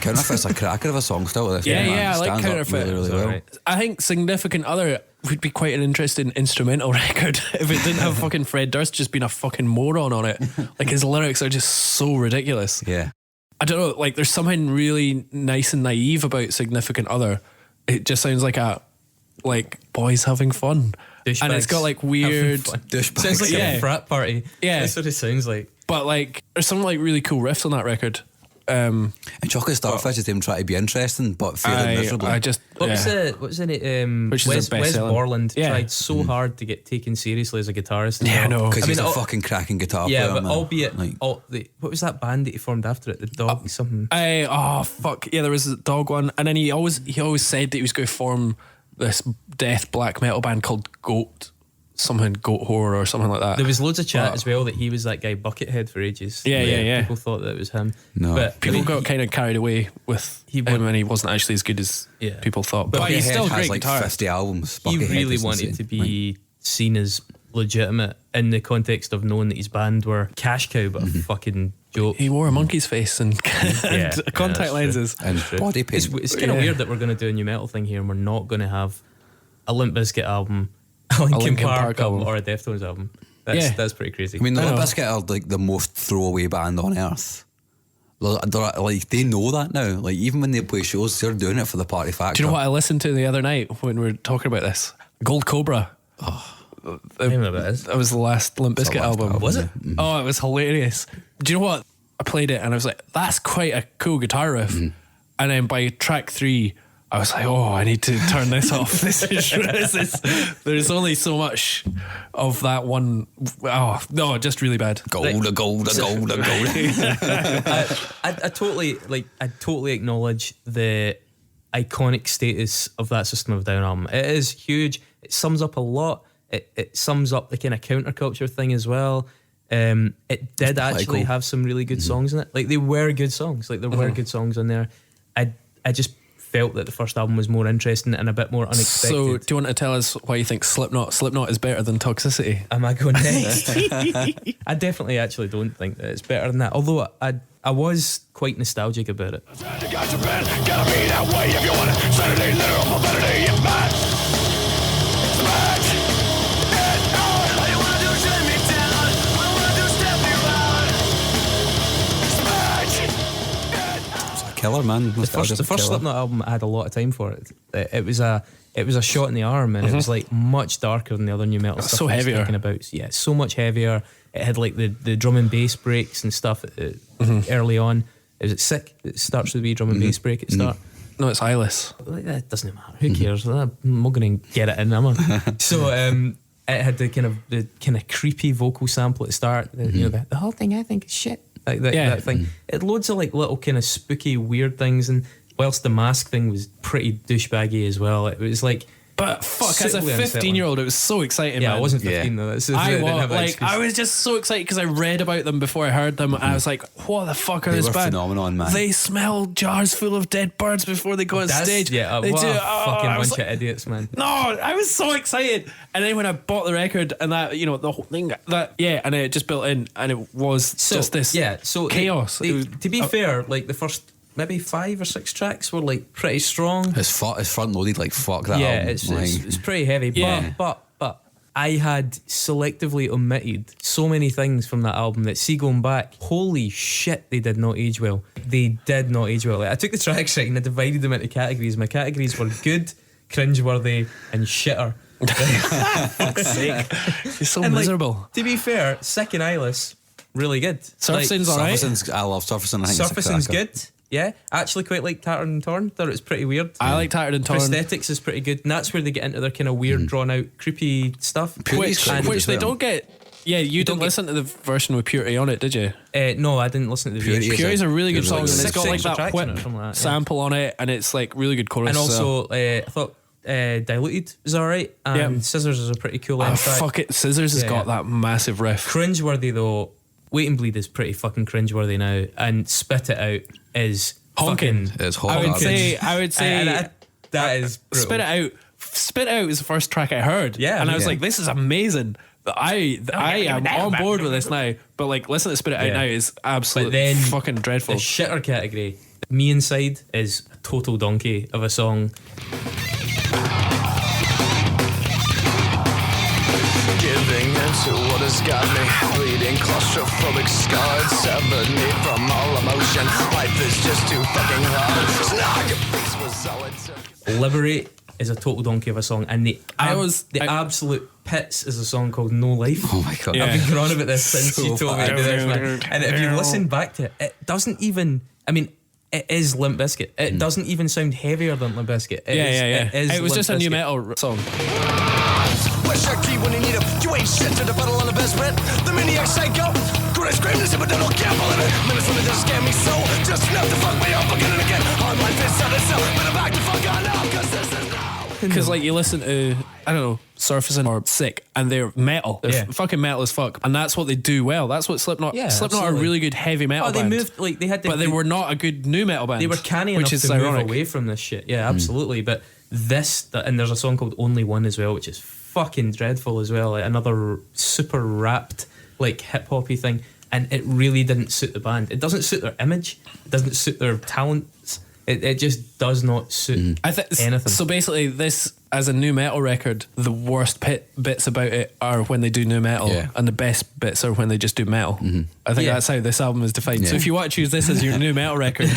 Counterfeit's a cracker of a song still. This Yeah, man. yeah, I like Stands up Counterfeit. really, really It's well. alright. I think Significant Other would be quite an interesting instrumental record if it didn't have fucking Fred Durst just being a fucking moron on it. Like, his lyrics are just so ridiculous. Yeah, I don't know, like, there's something really nice and naive about Significant Other. It just sounds like boys having fun. And it's got like weird, douchebags. Sounds like Yeah. a frat party. Yeah. That's what it sounds like. but like, there's some like really cool riffs on that record. And Chocolate Starfish is them trying to be interesting, but failing miserably. I just, What was yeah. it? What was in it? Which is Wes their best-selling. Borland Yeah. tried so hard to get taken seriously as a guitarist. as Yeah, I well. know. Because I he's mean, a al- fucking cracking guitar Yeah, player. but man. albeit, Like, what was that band that he formed after it? The Dog something. Oh fuck yeah, there was a dog one, and then he always said that he was going to form this death black metal band called Goat Horror or something like that. There was loads of chat as well that he was that guy Buckethead for ages. Yeah, yeah. People thought that it was him. No. but People I mean, got kind of carried away with him, and he wasn't actually as good as Yeah. people thought. But Buckethead he's still a has great like guitarist. 50 albums. he Buckethead really is wanted insane. to be seen as legitimate in the context of knowing that his band were cash cow, but a fucking joke. He wore a monkey's face and, Yeah, and contact that's true. lenses. And body paint. It's kind of Yeah. weird that we're going to do a new metal thing here and we're not going to have a Limp Bizkit album, a Linkin Linkin Park Park album, album. or a Deftones album. Yeah. That's pretty crazy. I mean, the I Limp know. Bizkit are like the most throwaway band on earth. They're, like, they know that now. Like, even when they play shows, they're doing it for the party factor. Do you know what I listened to the other night when we were talking about this? Gold Cobra. I don't know what it is. That was the last Limp It's the Bizkit last album. Was it? yeah. Oh, it was hilarious. Do you know what? I played it and I was like, that's quite a cool guitar riff. And then by track 3, I was like, oh, I need to turn this off. This is there's only so much of that one. Oh, no, just really bad. Gold. I totally acknowledge the iconic status of that System of a Down album. It is huge. It sums up a lot. It sums up the kind of counterculture thing as well. It did actually cool. have some really good songs in it. Like, they were good songs. Like, there were good songs on there. I just felt that the first album was more interesting and a bit more unexpected. So, do you want to tell us why you think Slipknot is better than Toxicity? Am I going next? I definitely actually don't think that it's better than that. Although I was quite nostalgic about it. Killer, man. The first Slipknot album, I had a lot of time for it. It was a shot in the arm, and it was like much darker than the other new metal stuff. So I was heavier. thinking about. Yeah, so much heavier. It had like the drum and bass breaks and stuff early on. Is it sick? It starts with a wee drum and bass break at the start. No, it's Eyeless. Like, that doesn't matter. Who cares? I'm not going to get it in, am I? So it had the kind of creepy vocal sample at the start. You know, the whole thing I think is shit. Like that thing. It had loads of like little kind of spooky, weird things. And whilst the mask thing was pretty douchebaggy as well, it was like But fuck, as a Suitably unsettling. 15-year-old, it was so exciting. Yeah, man. I wasn't 15 though. That's, I didn't was have an like, excuse. I was just so excited because I read about them before I heard them. I was like, what the fuck are They this were band? phenomenon, man. They smell jars full of dead birds before they go on That's- stage. Yeah, they what do. a Oh, fucking I was bunch like, of idiots, man. no, I was so excited. And then when I bought the record and that, you know, the whole thing, that, yeah, and it just built in and it was just this chaos. They, It was- to be fair, like the first maybe 5 or 6 tracks were like pretty strong. It's front loaded like fuck that Yeah, album. it's pretty heavy. Yeah. But I had selectively omitted so many things from that album that, see, going back, holy shit, they did not age well. They did not age well. Like, I took the tracks right and I divided them into categories. My categories were good, cringeworthy, and shitter. fuck's sake. You're so And, like, miserable. to be fair, Sick and Eyeless, really good. Surfacing's alright. I love Surfacing. I think Surfacing's it's a cracker. good. Yeah, actually quite like Tattered and Torn. Thought it was pretty weird. I like Tattered and Torn. Prosthetics is pretty good, and that's where they get into their kind of weird, drawn out, creepy stuff. Purity's quite good Which as they well. don't get. Yeah, you didn't listen to the version with Purity on it, did you? No, I didn't listen to the Purity VH. is Pure's a really good is song, and really it's got like extra that tracks on it whip or something like that, yeah. sample on it, and it's like really good chorus. And also, I thought Diluted was alright, and Yep. Scissors is a pretty cool oh, track. fuck it, Scissors has Yeah, got yeah. that massive riff. Cringeworthy though, Wait and Bleed is pretty fucking cringeworthy now, and Spit It Out is Honking. fucking. It's I hot. would say, That is brutal. Spit It Out. Spit It Out is the first track I heard. Yeah, and I was yeah. like, this is amazing. I am on board with this now. But like, listen to Spit It Out Yeah. now is absolutely then fucking dreadful. The shitter category, Me Inside, is a total donkey of a song. Giving into what has got me bleeding, claustrophobic, scarred, severed me from all emotion. Life is just too fucking hard. Snag, your face was solid. Liberate is a total donkey of a song, and the absolute pits is a song called No Life. Oh my god. Yeah. I've been going on about this since So you told me to do this, man. And if you listen back to it, it doesn't even. I mean, it is Limp Bizkit. It doesn't even sound heavier than Limp Bizkit. It was just a new Limp Bizkit. metal song. Where's your key when you need him? You ain't shit to the battle on the best friend. The maniac psycho. Could I scream this, but I don't gamble in it. Minutes when it doesn't scare me so. Just enough to fuck me up again and again. On my fist on itself. But I'm back to fuck on now, cause this is now. Because like you listen to, I don't know, Surfacing or Sick, and they're metal. They're Yeah. fucking metal as fuck. And that's what they do well. That's what Slipknot. Yeah, Slipknot are a absolutely. really good heavy metal Oh, they band. moved like they had to. But they were not a good new metal band. They were canny which enough is to ironic. move away from this shit. Yeah, absolutely. But and there's a song called Only One as well, which is fucking dreadful as well. Like another super rapped, like hip hoppy thing. And it really didn't suit the band. It doesn't suit their image. It doesn't suit their talents. It just does not suit anything. So basically, this as a new metal record, the worst bits about it are when they do new metal, Yeah. and the best bits are when they just do metal. I think Yeah. that's how this album is defined. So Yeah. if you want to choose this as your new metal record,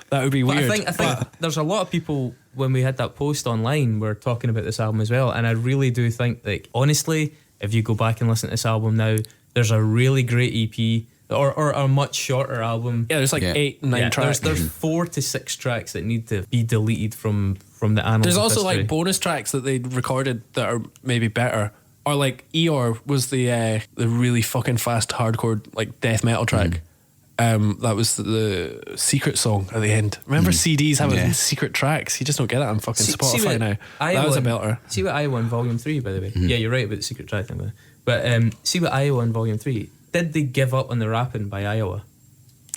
that would be But weird. I think there's a lot of people, when we had that post online, were talking about this album as well. And I really do think, like, honestly, if you go back and listen to this album now, there's a really great EP or a much shorter album. Yeah, there's like Yeah. 8, 9 Yeah, tracks. There's 4 to 6 tracks that need to be deleted from the annals. There's of also history. like bonus tracks that they recorded that are maybe better. Or like Eeyore was the really fucking fast hardcore like death metal track. That was the secret song at the end. Remember CDs having Yeah. secret tracks? You just don't get that on fucking See Spotify what now. Iowa, That was a belter. See what Iowa in Volume 3, by the way. Yeah, you're right about the secret track thing. But see what Iowa in Volume 3. Did they give up on the rapping by Iowa?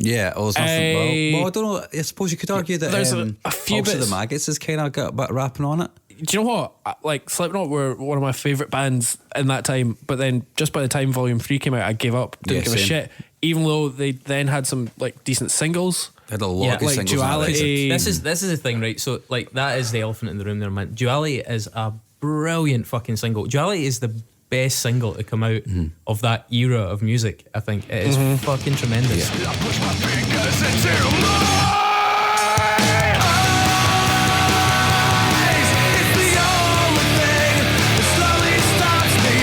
Yeah, I was nothing. Well, I don't know. I suppose you could argue that There's a few Pulse of bits. the Maggots has kind of got a bit of rapping on it. Do you know what? Like Slipknot were one of my favourite bands in that time, but then just by the time Volume 3 came out, I gave up. Didn't Yeah, give a same. shit. Even though they then had some like decent singles. They had a lot Yeah, of good like singles. on that record. Duality. This is the thing, right? So like that is the elephant in the room there, man. Duality is a brilliant fucking single. Duality is the best single to come out of that era of music. I think it is fucking tremendous. I push my fingers into my eyes. It's the only thing that slowly stops me.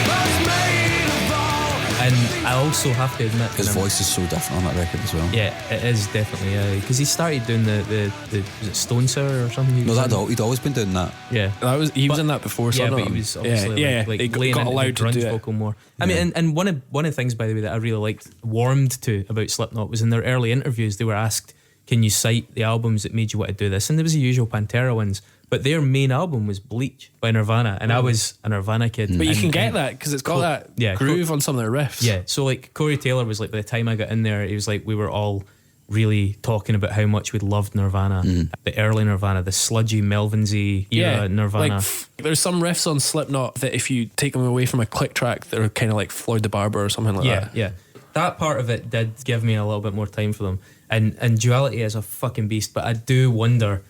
Was made of all. And I also have to admit, His voice is so different on that record as well. yeah, it is definitely because he started doing the was it Stone Sour or something? He No, was that in? he'd always been doing that. Yeah. He was But- in that before. So Yeah, I but don't- he was obviously yeah, like he laying got into allowed the to grunge do it. vocal more. I mean, and one of the things, by the way, that I really liked, warmed to about Slipknot was in their early interviews they were asked, can you cite the albums that made you want to do this? And there was the usual Pantera ones, but their main album was Bleach by Nirvana, and I was a Nirvana kid. But you And- can get that because it's got that groove on some of their riffs. Yeah, so like Corey Taylor was like, by the time I got in there, he was like, we were all really talking about how much we loved Nirvana, the early Nirvana, the sludgy Melvinsy era Nirvana. There's some riffs on Slipknot that if you take them away from a click track, they're kind of like Floyd the Barber or something like that. Yeah. That part of it did give me a little bit more time for them. And Duality is a fucking beast, but I do wonder,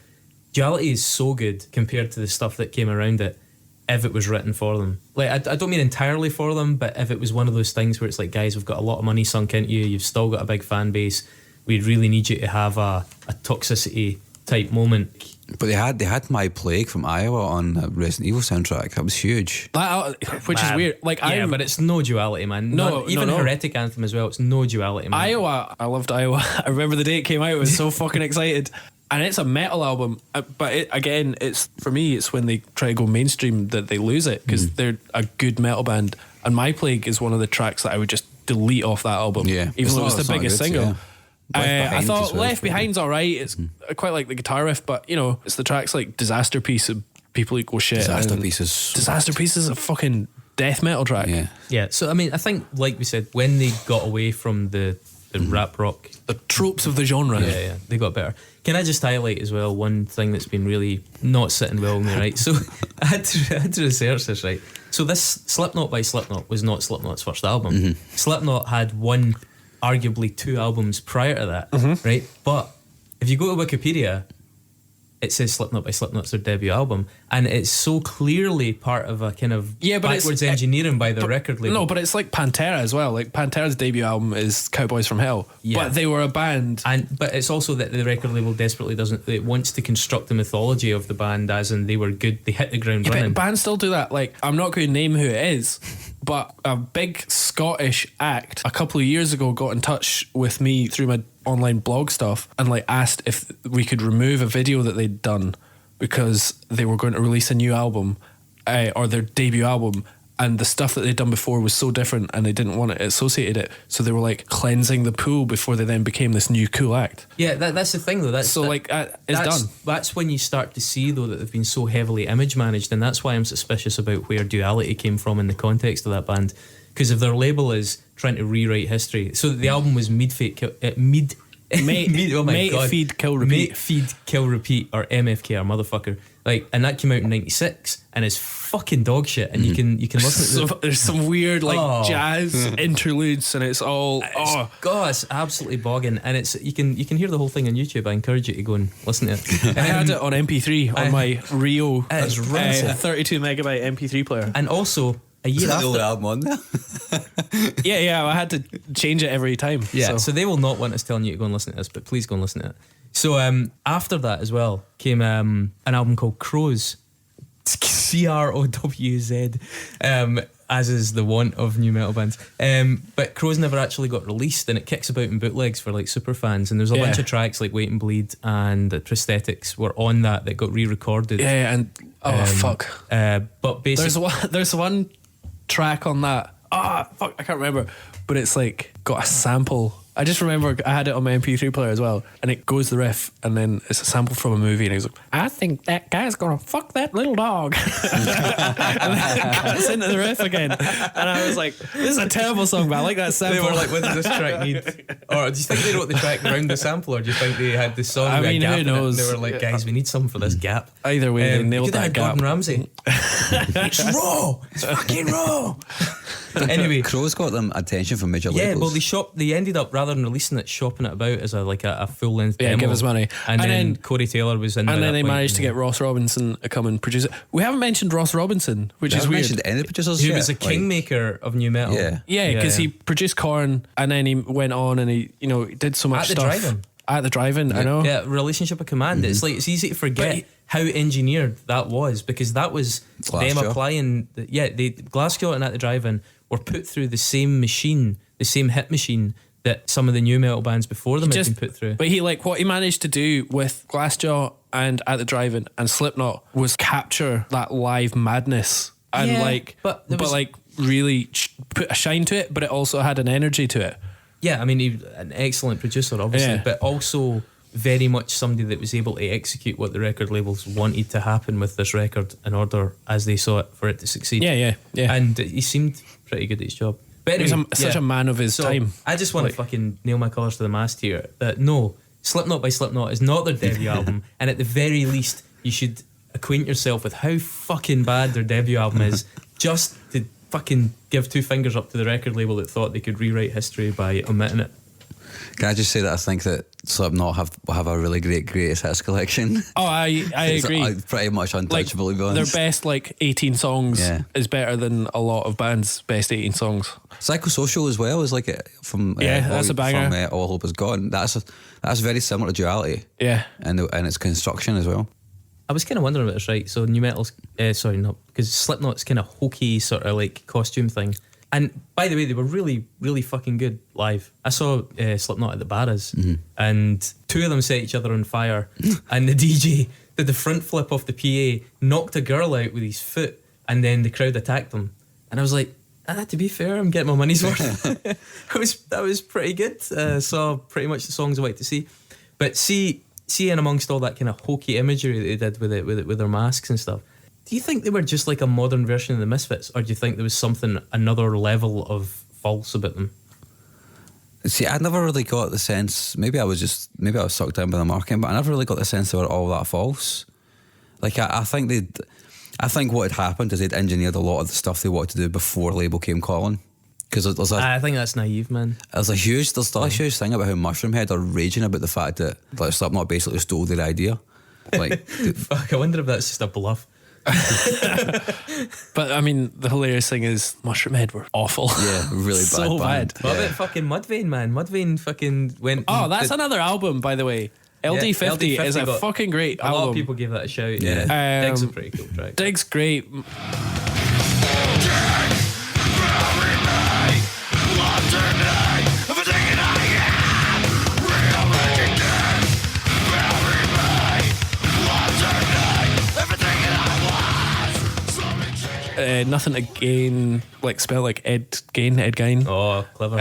Duality is so good compared to the stuff that came around it if it was written for them. Like, I don't mean entirely for them, but if it was one of those things where it's like, guys, we've got a lot of money sunk into you, you've still got a big fan base, we really need you to have a Toxicity type moment. But they had My Plague from Iowa on the Resident Evil soundtrack. That was huge. Which is weird. Like, but it's no Duality, man. Even Heretic Anthem as well, it's no Duality, man. Iowa, I loved Iowa. I remember the day it came out, I was so fucking excited. And it's a metal album, but it's for me, it's when they try to go mainstream that they lose it, because they're a good metal band. And My Plague is one of the tracks that I would just delete off that album, even though it was the biggest single. Yeah. I thought Left Behind's alright. It's I quite like the guitar riff, but it's the tracks like Disaster Piece of People Equal Shit. Disaster Piece is a fucking death metal track. Yeah. So I mean, I think, like we said, when they got away from the rap rock, the tropes of the genre, they got better. Can I just highlight as well one thing that's been really not sitting well with me, right? So I had to research this, right? So this Slipknot by Slipknot was not Slipknot's first album. Slipknot had arguably 2 albums prior to that, right? But if you go to Wikipedia, it says Slipknot by Slipknot's their debut album, and it's so clearly part of a kind of backwards engineering by the record label. No, but it's like Pantera as well. Like Pantera's debut album is Cowboys from Hell, but they were a band. But it's also that the record label desperately it wants to construct the mythology of the band as in they were good, they hit the ground running. But bands still do that. Like, I'm not going to name who it is, but a big Scottish act a couple of years ago got in touch with me through my online blog stuff and like asked if we could remove a video that they'd done because they were going to release a new album or their debut album, and the stuff that they'd done before was so different and they didn't want it associated it, so they were like cleansing the pool before they then became this new cool act. That's the thing though. It's done. That's when you start to see though that they've been so heavily image managed, and that's why I'm suspicious about where Duality came from in the context of that band. Because if their label is trying to rewrite history, so the album was Mate, Feed, Kill, Repeat, or MFK, or motherfucker. Like, and that came out in '96, and it's fucking dog shit. And you can listen to there's some weird jazz interludes, and it's all it's absolutely bogging. And it's you can hear the whole thing on YouTube. I encourage you to go and listen to it. I had it on MP3 on my Rio 32 megabyte MP3 player, and also. A year after the album on there. I had to change it every time. So they will not want us telling you to go and listen to this, but please go and listen to it. So after that as well came an album called Crows, CROWZ, as is the want of new metal bands. But Crows never actually got released, and it kicks about in bootlegs for like super fans. And there's a bunch of tracks like Wait and Bleed and Prosthetics were on that got re-recorded. Fuck. But basically, there's one track on that. I can't remember, but it's like got a sample. I just remember I had it on my MP3 player as well, and it goes the riff, and then it's a sample from a movie, and he's like, I think that guy's gonna fuck that little dog. And then it comes into the riff again, and I was like, this is a terrible song, but I like that sample. They were like, what does this track need? Or do you think they wrote the track around the sample, or do you think they had the song with a gap who knows? In it? They were like, guys, we need something for this gap. Either way, they nailed that gap. Gordon Ramsay. It's raw. It's fucking raw. Anyway, Crows got them attention from major labels. Well, they ended up, rather than releasing it, shopping it about as a full length demo. Give us money. And then Corey Taylor was in. And then they managed to get Ross Robinson to come and produce it. We haven't mentioned Ross Robinson, which is weird. Mentioned any producers. He was a kingmaker of new metal. Yeah, because he produced Korn, and then he went on and he did so much stuff at the drive-in. I know. Yeah, Relationship of Command. It's like it's easy to forget how engineered that was, because that was them applying. The Glasgow and At the Drive-In were put through the same machine, the same hit machine that some of the new metal bands before them had been put through. But what he managed to do with Glassjaw and At the Drive-In and Slipknot was capture that live madness and really put a shine to it, but it also had an energy to it. Yeah, I mean, he's an excellent producer, obviously, but also very much somebody that was able to execute what the record labels wanted to happen with this record in order as they saw it for it to succeed. Yeah. And he seemed pretty good at his job. But anyway, He was such a man of his time. I just want to fucking nail my colours to the mast here. That no, Slipknot by Slipknot is not their debut album, and at the very least, you should acquaint yourself with how fucking bad their debut album is, just to fucking give two fingers up to the record label that thought they could rewrite history by omitting it. Can I just say that I think that Slipknot have a really great greatest hits collection. Oh, I agree. It's pretty much untouchable, to be honest. Their best 18 songs is better than a lot of bands' best 18 songs. Psychosocial as well is from that's a banger. From All Hope Is Gone. That's very similar to Duality. Yeah, and its construction as well. I was kind of wondering about this, right? So new metal's because Slipknot's kind of hokey sort of costume thing. And by the way, they were really, really fucking good live. I saw Slipknot at the Barras, and two of them set each other on fire, and the DJ did the front flip off the PA, knocked a girl out with his foot, and then the crowd attacked them. And I was like, to be fair, I'm getting my money's worth. That was pretty good. Saw pretty much the songs I like to see. But see in amongst all that kind of hokey imagery that they did with their masks and stuff, do you think they were just like a modern version of the Misfits, or do you think there was another level of false about them? See, I never really got the sense. Maybe I was sucked in by the marketing, but I never really got the sense they were all that false. I think what had happened is they'd engineered a lot of the stuff they wanted to do before label came calling. Because I think that's naive, man. There's still a huge thing about how Mushroomhead are raging about the fact that Slipknot basically stole their idea. Fuck, I wonder if that's just a bluff. But I mean, the hilarious thing is Mushroomhead were awful. Yeah, really bad. So bad. What about fucking Mudvayne, man? Mudvayne fucking went. Oh, that's another album, by the way. LD50 is a fucking great album. A lot of people gave that a shout. Yeah. Dig's a pretty cool track. Dig's great. Nothing to gain, spell like Ed Gain. Oh, clever.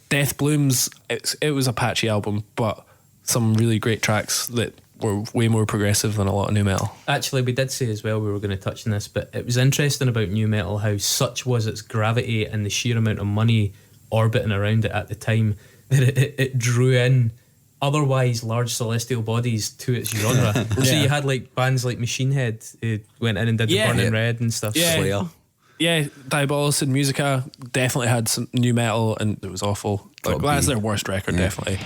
Death Blooms. It was a patchy album, but some really great tracks that were way more progressive than a lot of new metal. Actually, we did say as well we were going to touch on this, but it was interesting about new metal how such was its gravity and the sheer amount of money orbiting around it at the time that it drew in otherwise large celestial bodies to its genre. So you had bands like Machine Head who went in and did the Burning Red and stuff. Yeah. Slayer. Yeah, Diabolus and Musica definitely had some new metal, and it was awful. That's their worst record, definitely.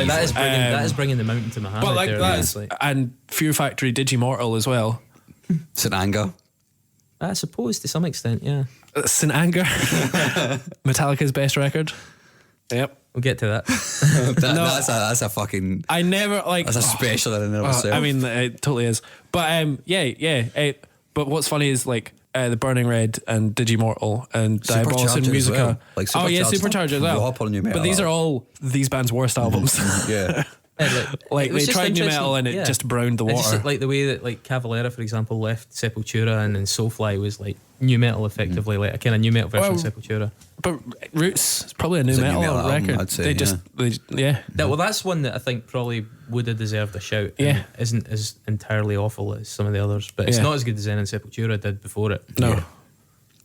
That is bringing the mountain to Muhammad. But and Fear Factory Digimortal as well. St. Anger. I suppose to some extent, yeah. St. Anger. Metallica's best record. Yep. We'll get to that. That's a fucking. I never That's a special in and of itself. I mean, it totally is. But but what's funny is the Burning Red and Digimortal and Diabolus and Musica. Supercharged as well. But these are all these bands' worst albums. Yeah. They tried new metal and it just browned the water. Just like the way that Cavalera, for example, left Sepultura, and then Soulfly was new metal effectively, a kind of new metal version of Sepultura. But Roots is probably a new metal record. Album, I'd say, That's one that I think probably would have deserved a shout. And isn't as entirely awful as some of the others, but it's not as good as any Sepultura did before it. No. Yeah.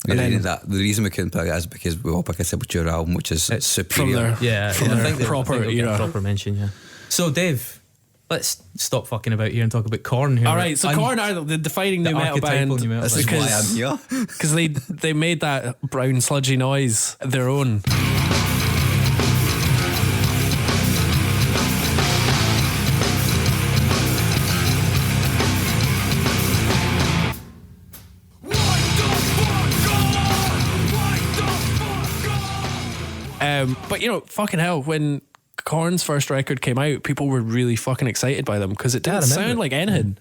And then the reason we couldn't pick it is because we all pick a Sepultura album, which is superior. From their proper era. Proper mention, yeah. So Dave, let's stop fucking about here and talk about Korn here. All right, so Korn are the defining new metal band. This is why I'm here. Because they made that brown sludgy noise their own. But fucking hell, when Korn's first record came out, people were really fucking excited by them because it didn't sound like anything,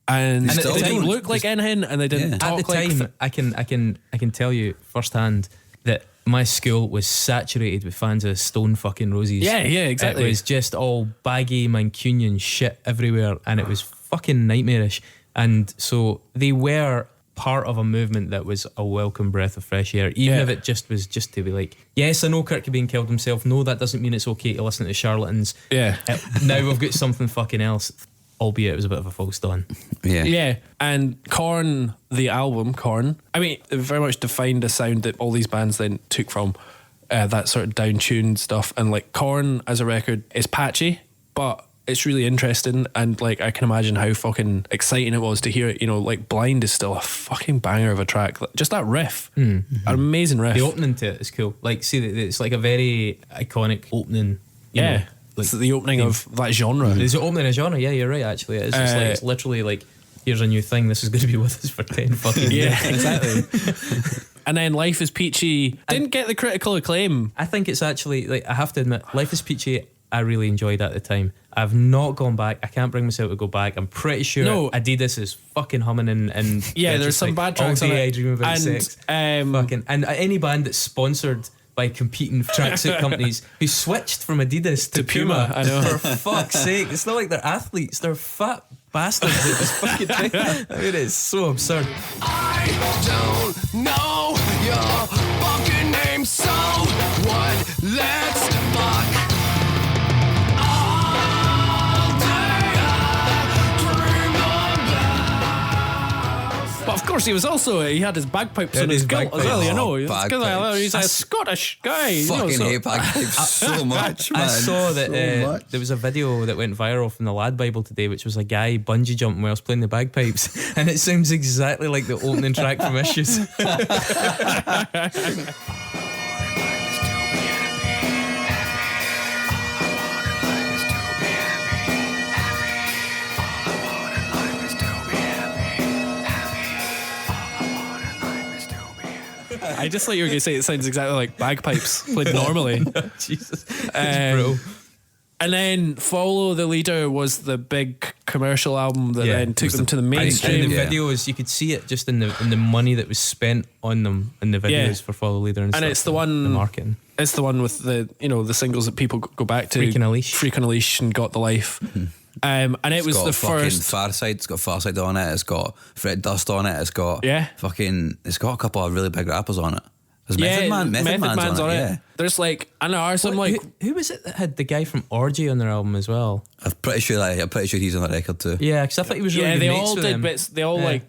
and they didn't look like anything, and they didn't talk at the time. I can tell you firsthand that my school was saturated with fans of Stone fucking Roses. Yeah, exactly. It was just all baggy Mancunian shit everywhere, and it was fucking nightmarish. And so they were part of a movement that was a welcome breath of fresh air, even if it just was just to be like, yes, I know Kurt Cobain killed himself. No, that doesn't mean it's okay to listen to charlatans. Yeah. Now we've got something fucking else, albeit it was a bit of a false dawn. Yeah. And Korn, the album Korn, I mean, it very much defined a sound that all these bands then took from that sort of downtuned stuff. And like Korn as a record is patchy, but it's really interesting, and like I can imagine how fucking exciting it was to hear it. You know, like Blind is still a fucking banger of a track. Just that riff, an amazing riff. The opening to it is cool. Like, see, it's like a very iconic opening. You know, like it's the opening of that genre. It's the opening of genre. Yeah, you're right. Actually, it's just like it's literally like, here's a new thing. This is going to be with us for 10 fucking years. Yeah, exactly. And then Life is Peachy didn't get the critical acclaim. I think it's actually, like, I have to admit, Life is Peachy I really enjoyed at the time. I've not gone back. I can't bring myself to go back. I'm pretty sure Adidas is fucking humming and there's some bad tracks all on day it. I dream about sex. Fucking, and any band that's sponsored by competing tracksuit companies who switched from Adidas to Puma. I know. For fuck's sake. It's not like they're athletes. They're fat bastards at this fucking thing. I mean, it's so absurd. I don't know your fucking name, so what? Let's fuck. But of course, he had his bagpipes on his belt as well, you know. He's a Scottish guy. Fucking hate bagpipes so much, man. I saw that there was a video that went viral from the Lad Bible today, which was a guy bungee jumping whilst playing the bagpipes, and it sounds exactly like the opening track from Issues. I just thought you were going to say it sounds exactly like bagpipes played normally. Jesus, bro. And then Follow the Leader was the big commercial album that then took them to the mainstream. And the videos, you could see it just in the money that was spent on them in the videos for Follow the Leader and stuff. It's the one, the marketing. It's the one with the the singles that people go back to. Freakin' a Leash and Got the Life. And it was the first Farside. It's got Farside on it. It's got Fred Durst on it. It's got it's got a couple of really big rappers on it. There's Method Man's on it. Yeah. There's like, I know, some like who was it that had the guy from Orgy on their album as well? I'm pretty sure he's on that record too. Yeah, because I thought he was really good they mates all with did him. bits. They all like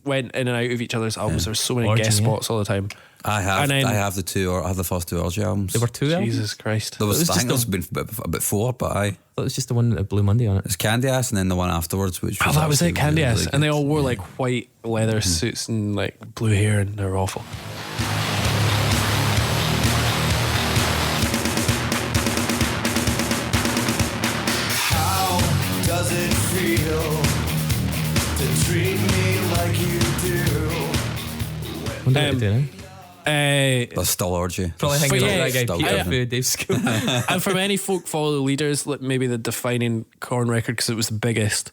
went in and out of each other's albums. There's so many guest spots all the time. I have the first two Orgy albums. There were two albums? Jesus Christ. I think there's been about four, but I thought it was just the one that had Blue Monday on it. It's Candy Ass, and then the one afterwards, which was that was it, Candy really, Ass. really and they all wore like white leather suits and like blue hair, and they were awful. How does it feel to treat me like you do? Wonder what they're doing. That's still Orgy. Probably hanging out with that guy Peter Peter. for Dave's school. And from any folk Follow the Leaders, like maybe the defining Korn record because it was the biggest.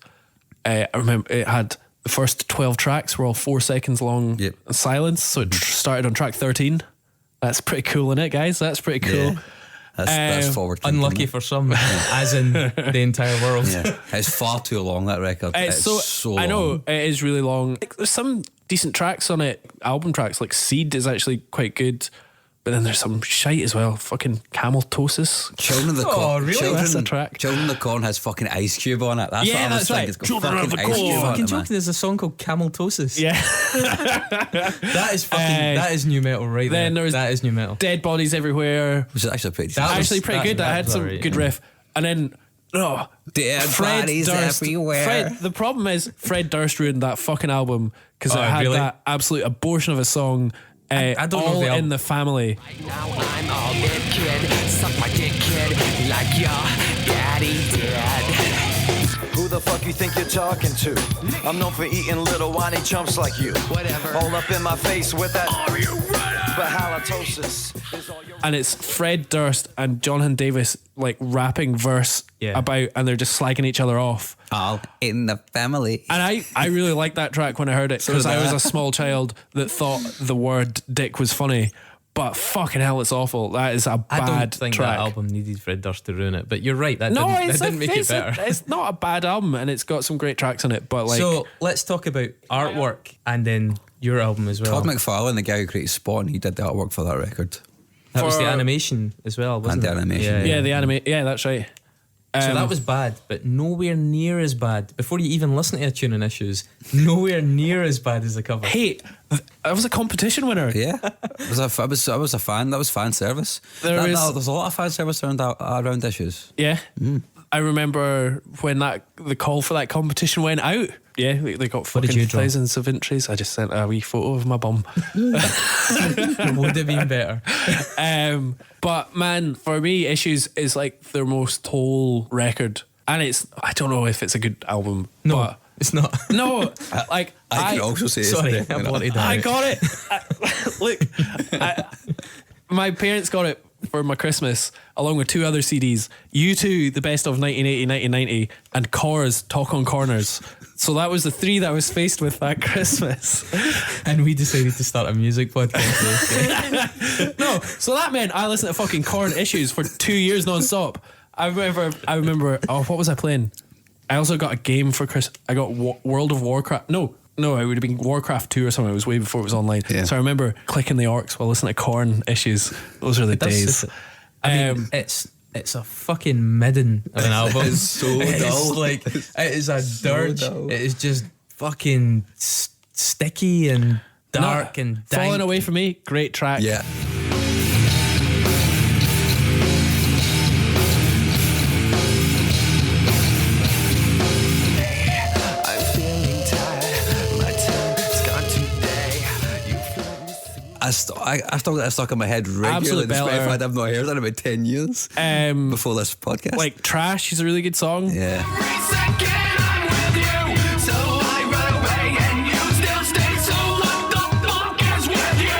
I remember it had the first 12 tracks were all 4 seconds long silence, so it started on track 13. That's pretty cool, isn't it, guys? That's pretty cool. Yeah. That's forward. Unlucky for some, as in the entire world. Yeah. It's far too long, that record. It's so long. I know it is really long. Like, there's some decent tracks on it, album tracks. Like Seed is actually quite good, but then there's some shite as well. Fucking Cameltosis. Children of the Corn. Really? That's a track. Children of the Corn has fucking Ice Cube on it. That's what I was thinking. It's got Children of fucking the Ice Corn. Cube on Fucking it, man. joking, there's a song called Cameltosis. Yeah. That is fucking, that is new metal right then there. there was That is new metal. Dead Bodies Everywhere. Which is actually pretty That was- Actually pretty good. That had some alright, good yeah. riff. And then Dead Fred bodies Durst, everywhere. the problem is Fred Durst ruined that fucking album because Oh, it had really? that absolute abortion of a song. I don't know all the in the family. Now I'm all in, kid. Suck my dick, kid, like your daddy did. Who the fuck you think you're talking to? I'm known for eating little whiny chumps like you. Whatever. All up in my face with that. Are you ready? But halitosis is all your. And it's Fred Durst and Jonathan Davis like rapping verse about, and they're just slagging each other off. All in the family. And I really liked that track when I heard it because I was a small child that thought the word dick was funny. but fucking hell, it's awful. That is a bad I don't think track. that album needed Fred Durst to ruin it, but you're right. That didn't make it better. It's not a bad album, and it's got some great tracks on it. But like, So let's talk about artwork and then your album as well. Todd McFarlane, the guy who created Spawn, he did the artwork for that record. That was for- the animation as well, wasn't And it? the animation, yeah, the anime. Yeah, that's right. So that was bad, but nowhere near as bad. Before you even listen to Tuning Issues, nowhere near as bad as the cover. Hey, I was a competition winner. Yeah, I was a fan. That was fan service. There's There's a lot of fan service around Issues. Yeah. I remember when the call for that competition went out. Yeah, they got What did you fucking draw? thousands of entries. I just sent a wee photo of my bum. Would have been better. But man, for me, Issues is like their most whole record. And I don't know if it's a good album. No, but it's not. no, like I can also say Sorry, it's I blotted I out. got it. Look, my parents got it for my Christmas, along with 2 other CDs. U2, the best of 1980, 1990, and Corrs, Talk on Corners. So that was the 3 that I was faced with that Christmas. And we decided to start a music podcast. No, so that meant I listened to fucking Korn Issues for 2 years non-stop. I remember. Oh, what was I playing? I also got a game for Chris. I got World of Warcraft. No, it would have been Warcraft 2 or something. It was way before it was online. Yeah. So I remember clicking the orcs while listening to Korn Issues. Those are the days. I mean, it's a fucking midden of an album. It's so It's dull. like it is a dirge. dull. It is just fucking sticky and dark and dank. Falling Away From Me, great track. Yeah. I'm feeling tired. My time's gone today. You feel me sing- I still got it stuck in my head regularly, Absolute despite the belter. fact I've not heard it in about 10 years before this podcast. Like Trash is a really good song. yeah. Every second I'm with you, so I run away and you still stay. So what the fuck is with you?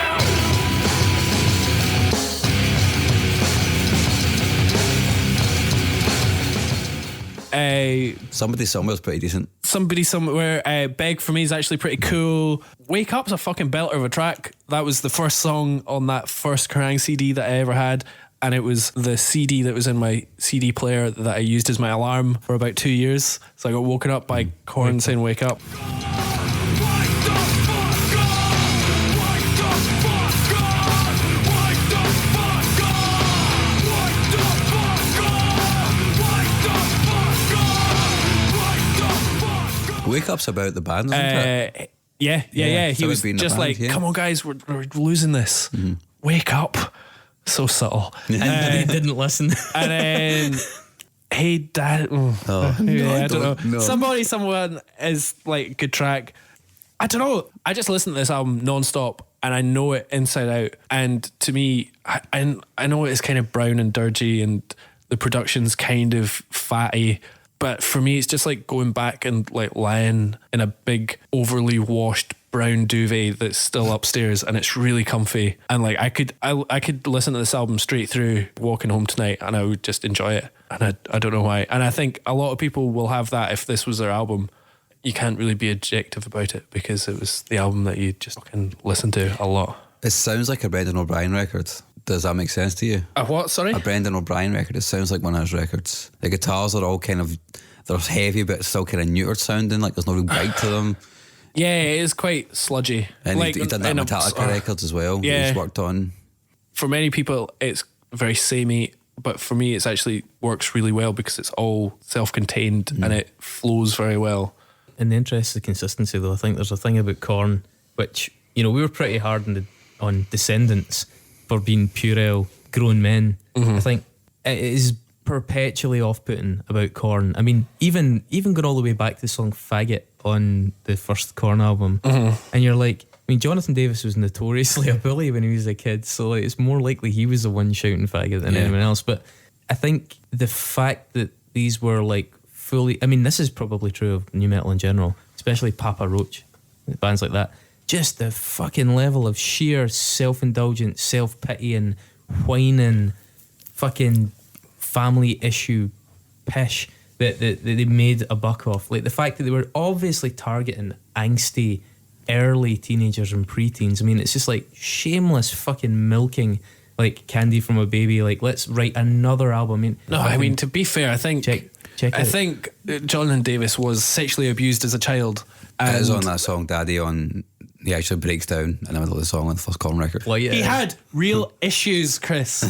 Somebody Somewhere's pretty decent. Somebody Somewhere, Beg For Me is actually pretty cool. Wake Up's a fucking belter of a track. That was the first song on that first Kerrang CD that I ever had, and it was the CD that was in my CD player that I used as my alarm for about 2 years. So I got woken up by Korn saying Wake Up. Wake Up's about the band, isn't it? Yeah. He so was it'd be in the just band, like, yeah. come on guys, we're losing this. Wake up. So subtle. And they didn't listen. And then, hey dad. I don't know. Someone is like good track. I don't know. I just listen to this album non-stop and I know it inside out. And to me, I know it's kind of brown and dirgy and the production's kind of fatty. But for me, it's just like going back and like lying in a big overly washed brown duvet that's still upstairs, and it's really comfy. And like I could listen to this album straight through walking home tonight, and I would just enjoy it. And I don't know why. And I think a lot of people will have that if this was their album. You can't really be objective about it because it was the album that you just fucking listen to a lot. It sounds like a Brendan O'Brien record. Does that make sense to you? A what? Sorry. A Brendan O'Brien record. It sounds like one of his records. The guitars are all kind of, they're heavy but still kind of neutered sounding, like there's no real bite to them. Yeah, it is quite sludgy. And like, he did that in a- Metallica records as well. Yeah. He's worked on. For many people, it's very samey, but for me, it's actually works really well because it's all self-contained and it flows very well. In the interest of consistency, though, I think there's a thing about Korn, which, you know, we were pretty hard on Descendants for being puerile grown men. I think it is perpetually off-putting about Korn. I mean, even going all the way back to the song Faggot on the first Korn album, and you're like, I mean, Jonathan Davis was notoriously a bully when he was a kid, so like, it's more likely he was the one shouting faggot than anyone else. But I think the fact that these were like fully, I mean, this is probably true of new metal in general, especially Papa Roach, bands like that. Just the fucking level of sheer self-indulgent, self-pitying, whining, fucking family issue pish that they made a buck off. Like the fact that they were obviously targeting angsty early teenagers and preteens. I mean, it's just like shameless fucking milking, like candy from a baby. Like, let's write another album. I mean, No, I mean, to be fair, I think check I it. think Jonathan Davis was sexually abused as a child. It is And on that song Daddy on. He actually breaks down in the middle of the song on the first Column record. Like, he had real issues, Chris.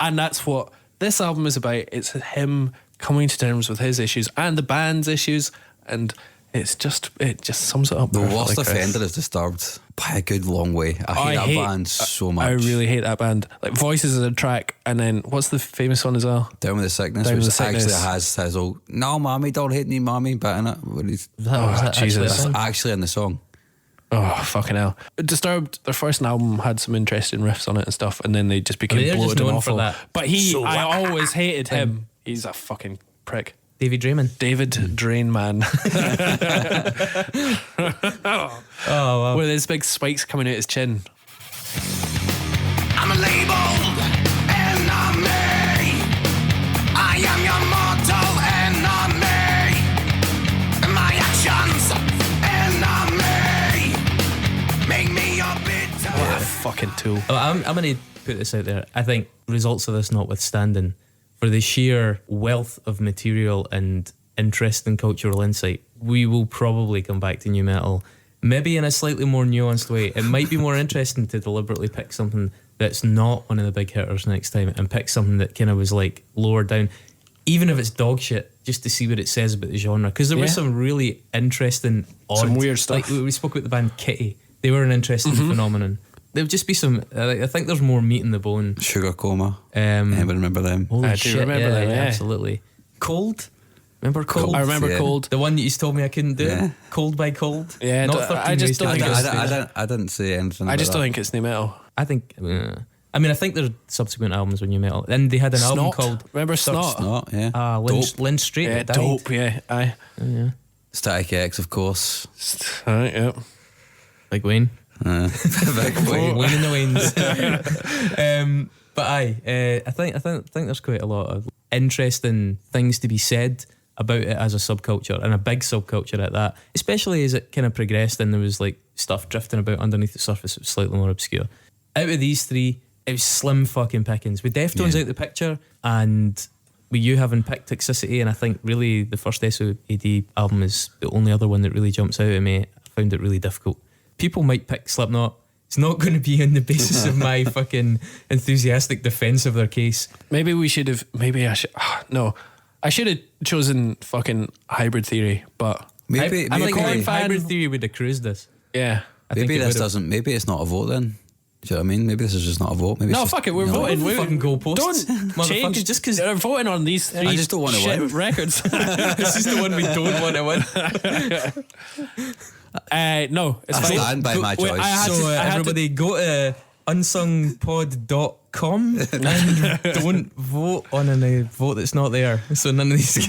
And that's what this album is about. It's him coming to terms with his issues and the band's issues, and it just sums it up. The perfectly, worst Chris. offender is Disturbed by a good long way. I hate that band so much. I really hate that band. Like, Voices is a track, and then what's the famous one as well? Down with the Sickness, Down with which the Sickness. actually has his old "No, mommy, don't hit me, mommy" bit in it. Where he's, was that actually Jesus. a that's song? actually in the song. Oh, fucking hell. Disturbed, their first album had some interesting riffs on it and stuff, and then they just became they're just bloated and known for awful. that. But I always hated him. He's a fucking prick. David Draymond. David Drain Man. Oh wow. With his big spikes coming out his chin. I'm a labeled enemy. I am your mortal enemy. My actions, enemy. Make me your bitter. What a fucking tool. Oh, I'm going to put this out there. I think results of this notwithstanding, for the sheer wealth of material and interesting cultural insight, we will probably come back to new metal, maybe in a slightly more nuanced way. It might be more interesting to deliberately pick something that's not one of the big hitters next time and pick something that kind of was like lower down, even if it's dog shit, just to see what it says about the genre. Because there was some really interesting, odd, Some weird stuff. Like we spoke about the band Kitty. They were an interesting phenomenon. There would just be some. I think there's more meat in the bone. Sugar Coma. Um, Anybody remember them? Holy I do shit! remember yeah, them, yeah. Absolutely. Cold. Remember Cold? I remember Yeah. Cold. The one that you told me I couldn't do. Yeah. Cold by Cold. Yeah, Not I 13 just Ways to don't think Go. it's- I didn't say anything. I just about don't think it's new metal. I think. I mean, I think there's subsequent albums when you metal. Then they had an album Snot. called Remember Snot? that. Not, yeah. Lynn Strait. Yeah, that died. dope, yeah. Aye. Static X, of course. Alright, yeah. Like Wayne. Big Wayne. Wayne and the Waynes. But I think there's quite a lot of interesting things to be said about it as a subculture, and a big subculture at that, especially as it kind of progressed and there was like stuff drifting about underneath the surface that was slightly more obscure. Out of these three, it was slim fucking pickings. With Deftones out the picture and with you having picked Toxicity, and I think really the first SOAD album is the only other one that really jumps out at me. I found it really difficult. People might pick Slipknot. It's not going to be on the basis of my fucking enthusiastic defense of their case. Maybe we should have. Maybe I should. No, I should have chosen fucking Hybrid Theory, but Maybe, I think Corn fan. Hybrid Theory would have cruised this. yeah. I think maybe it this would've- doesn't. Maybe it's not a vote then. Do you know what I mean? Maybe this is just not a vote. Maybe it's No, just, fuck it. We're you know, voting. What the We fucking goalposts? Don't Motherfuckers, change just 'cause- they're voting on these three. I just don't wanna shit win. records. This is the one we don't want to win. No, it's I fine. stand by my Wait, choice. I had So to- I had to- everybody go to unsungpod.com and don't vote on a vote that's not there. So none of these.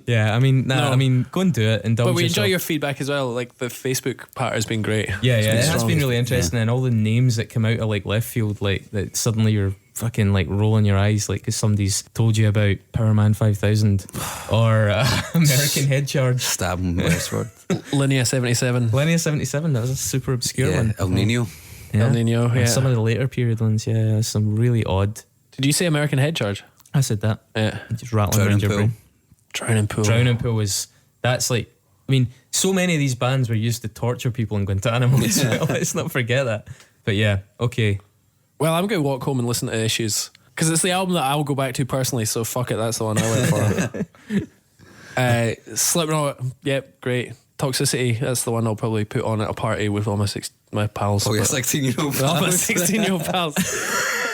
Yeah, I mean, No. I mean, go and do it. Indulge But we enjoy yourself. your feedback as well. Like the Facebook part has been great. Yeah, It's yeah, been it has strong. been really interesting, and all the names that come out of like left field, like that suddenly you're fucking like rolling your eyes, like because somebody's told you about Powerman 5000 or American Head Charge. stab him westward. Linnea 77. Linnea 77, that was a super obscure Yeah, one. El Nino. Yeah. El Nino, And yeah. some of the later period ones, yeah, some really odd. Did you say American Head Charge? I said that. Yeah. Just rattling Drowning around your Pool. brain. Drowning Pool. Drowning Pool was, that's like, I mean, so many of these bands were used to torture people in Guantanamo as well. Let's not forget that. But yeah, okay. Well, I'm going to walk home and listen to Issues because it's the album that I'll go back to personally. So fuck it, that's the one I went for. Slipknot, yep, great. Toxicity, that's the one I'll probably put on at a party with all my pals. Oh, you're 16-year-old. All my 16-year-old pals.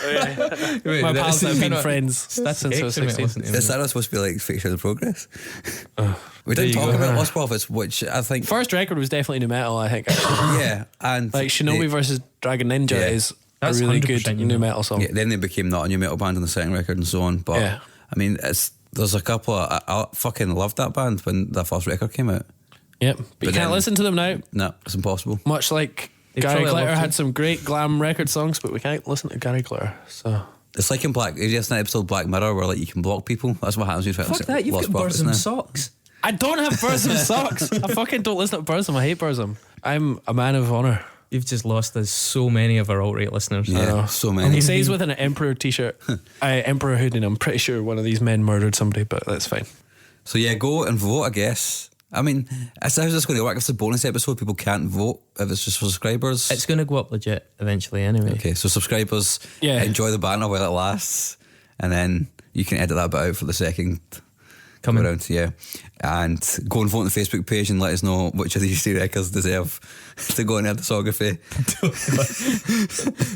Wait, My that pals is that have been kinda- friends That's since I was 16. Is that supposed to be like Fake Shadow Progress? We There didn't you talk go. about Lost Prophets, which I think. First record was definitely new metal, I think. Yeah, and Like Shinobi versus Dragon Ninja Yeah. is That's a really 100% good new new metal. metal song. yeah, then they became not a new metal band on the second record and so on. But Yeah. I mean, there's a couple of I fucking loved that band when their first record came out. Yep, but you can't then- listen to them now. No, it's impossible. Much like They Gary probably Glitter love had to. some great glam record songs, but we can't listen to Gary Glitter. So It's like in Black. Have you seen an episode of Black Mirror where like you can block people? That's what happens when you try to Fuck listen that, to you've Lost got Prophets Burzum now. socks. I don't have Burzum socks. I fucking don't listen to Burzum. I hate Burzum. I'm a man of honour. You've just lost us so many of our alt-right listeners. Yeah, so many. He says with an Emperor t-shirt, Emperor hoodie, and I'm pretty sure one of these men murdered somebody, but that's fine. So yeah, go and vote, I guess. I mean, how's this going to work? If it's a bonus episode, people can't vote if it's just for subscribers. It's going to go up legit eventually anyway. Okay, so subscribers, enjoy the banter while it lasts, and then you can edit that bit out for the second Coming around. Yeah, and go and vote on the Facebook page and let us know which of these 3 records deserve to go in our discography.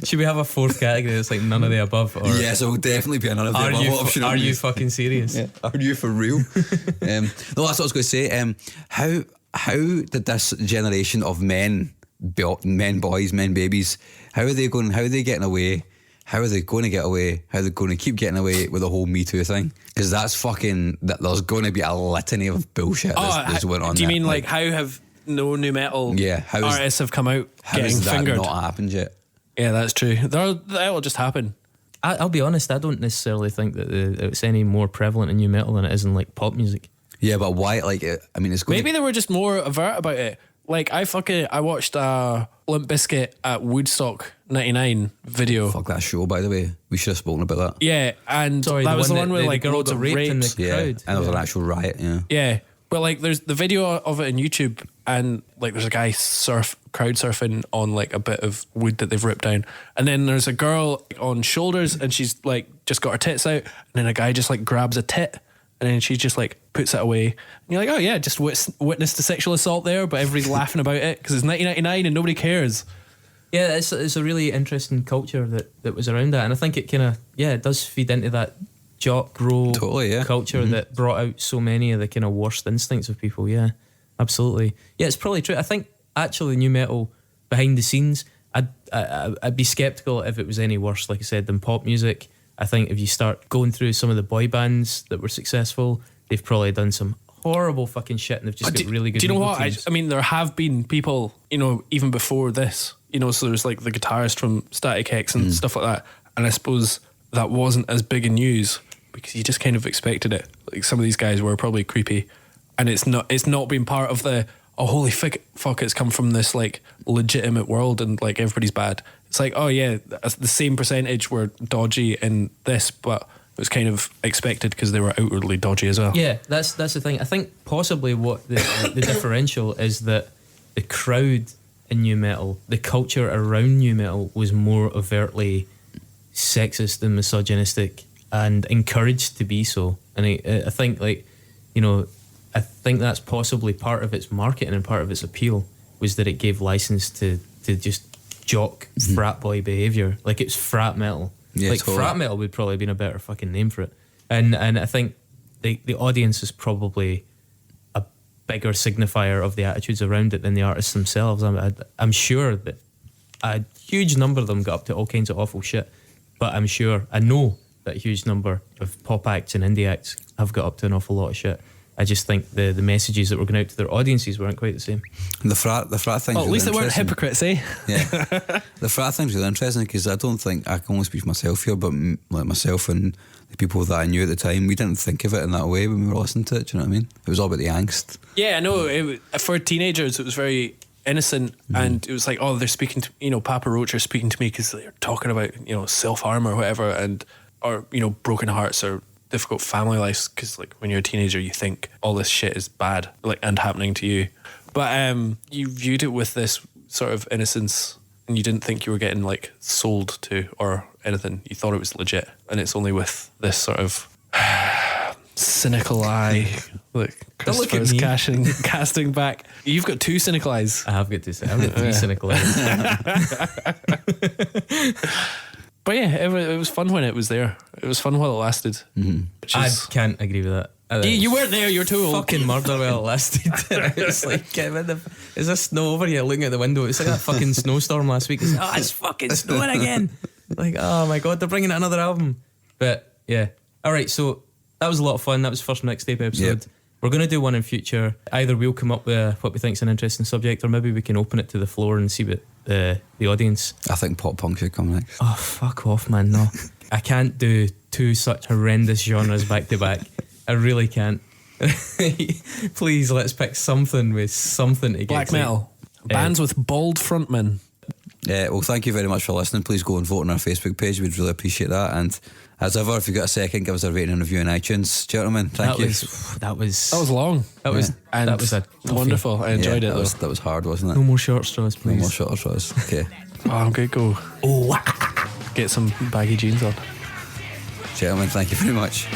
Should we have a 4th category that's like none of the above? Or Yes, it will definitely be none of the are above you option. are you fucking serious? Yeah. Are you for real? No, that's what I was going to say. How did this generation of men, boys, men, babies, how are they getting away? How are they going to get away? How are they going to keep getting away with the whole Me Too thing? Because there's going to be a litany of bullshit that's went on. Do you there. mean like how have no new metal artists have come out How getting has that fingered? not happened yet? Yeah, that's true. That'll just happen. I'll be honest, I don't necessarily think that it's any more prevalent in new metal than it is in like pop music. Yeah, but why? Like, I mean, it's going Maybe they were just more overt about it. Like I watched Limp Bizkit at Woodstock '99 video. Fuck that show, by the way. We should have spoken about that. Yeah, and Sorry, that was the one where the like girl loads got of raped in rapes. the Yeah, crowd. and there was an actual riot. Yeah. Yeah, but like there's the video of it on YouTube, and like there's a guy crowd surfing on like a bit of wood that they've ripped down, and then there's a girl on shoulders, and she's like just got her tits out, and then a guy just like grabs a tit, and then she just like puts it away, and you're like, oh yeah, just witnessed a sexual assault there, but everybody's laughing about it because it's 1999 and nobody cares. Yeah, it's a really interesting culture that was around that, and I think it kind of it does feed into that jock bro culture that brought out so many of the kind of worst instincts of people. Yeah, absolutely. Yeah, it's probably true. I think actually new metal behind the scenes, I'd be skeptical if it was any worse, like I said, than pop music. I think if you start going through some of the boy bands that were successful, they've probably done some horrible fucking shit, and they've just got really good. Do you know legal what? teams. I mean, there have been people, even before this, so there's like the guitarist from Static X and stuff like that, and I suppose that wasn't as big a news because you just kind of expected it. Like some of these guys were probably creepy, and it's not been part of the holy fuck, it's come from this like legitimate world and like everybody's bad. It's like, oh yeah, the same percentage were dodgy in this, but it was kind of expected because they were outwardly dodgy as well. Yeah, that's the thing. I think possibly what the differential is that the crowd in new metal, the culture around new metal was more overtly sexist and misogynistic and encouraged to be so. And I think I think that's possibly part of its marketing and part of its appeal was that it gave license to just jock frat boy behaviour. Like it's frat metal. Yeah, like totally. frat metal would probably have been a better fucking name for it. And I think the audience is probably a bigger signifier of the attitudes around it than the artists themselves. I'm sure that a huge number of them got up to all kinds of awful shit, but I know that a huge number of pop acts and indie acts have got up to an awful lot of shit. I just think the messages that were going out to their audiences weren't quite the same. And the frat thing. Well, at least they weren't hypocrites, eh? Yeah, the frat thing's really interesting because I don't think I can only speak for myself here, but like myself and the people that I knew at the time, we didn't think of it in that way when we were listening to it. Do you know what I mean? It was all about the angst. Yeah, I know. For teenagers, it was very innocent, and it was like, oh, they're speaking to Papa Roach are speaking to me because they're talking about self-harm or whatever, or broken hearts or difficult family lives, because like when you're a teenager you think all this shit is bad and happening to you, but you viewed it with this sort of innocence and you didn't think you were getting like sold to or anything. You thought it was legit, and it's only with this sort of cynical eye. Look, Christopher's casting back. You've got two cynical eyes. I have got to say, I've got three cynical eyes. But yeah, it was fun when it was there. It was fun while it lasted. I can't agree with that. You weren't there, you're too old. Fucking murder while it lasted. It's like, is there snow over here looking at the window? It's like that fucking snowstorm last week. It's fucking snowing again. Like, oh my God, they're bringing out another album. But yeah. All right, so that was a lot of fun. That was the first Mixtape episode. Yep. We're going to do one in future. Either we'll come up with what we think is an interesting subject, or maybe we can open it to the floor and see what the audience. I think pop punk should come next. Oh, fuck off, man. No. I can't do two such horrendous genres back to back. I really can't. Please, let's pick something with something to get Black to. metal. Bands with bald frontmen. Well, thank you very much for listening. Please go and vote on our Facebook page. We'd really appreciate that. And as ever, if you've got a second, give us a rating and review on iTunes. Gentlemen, thank you. That was long. That was wonderful. I enjoyed it. That was hard, wasn't it? No more short straws, please. No more short straws. Okay. I'm good. Go. Get some baggy jeans on. Gentlemen, thank you very much.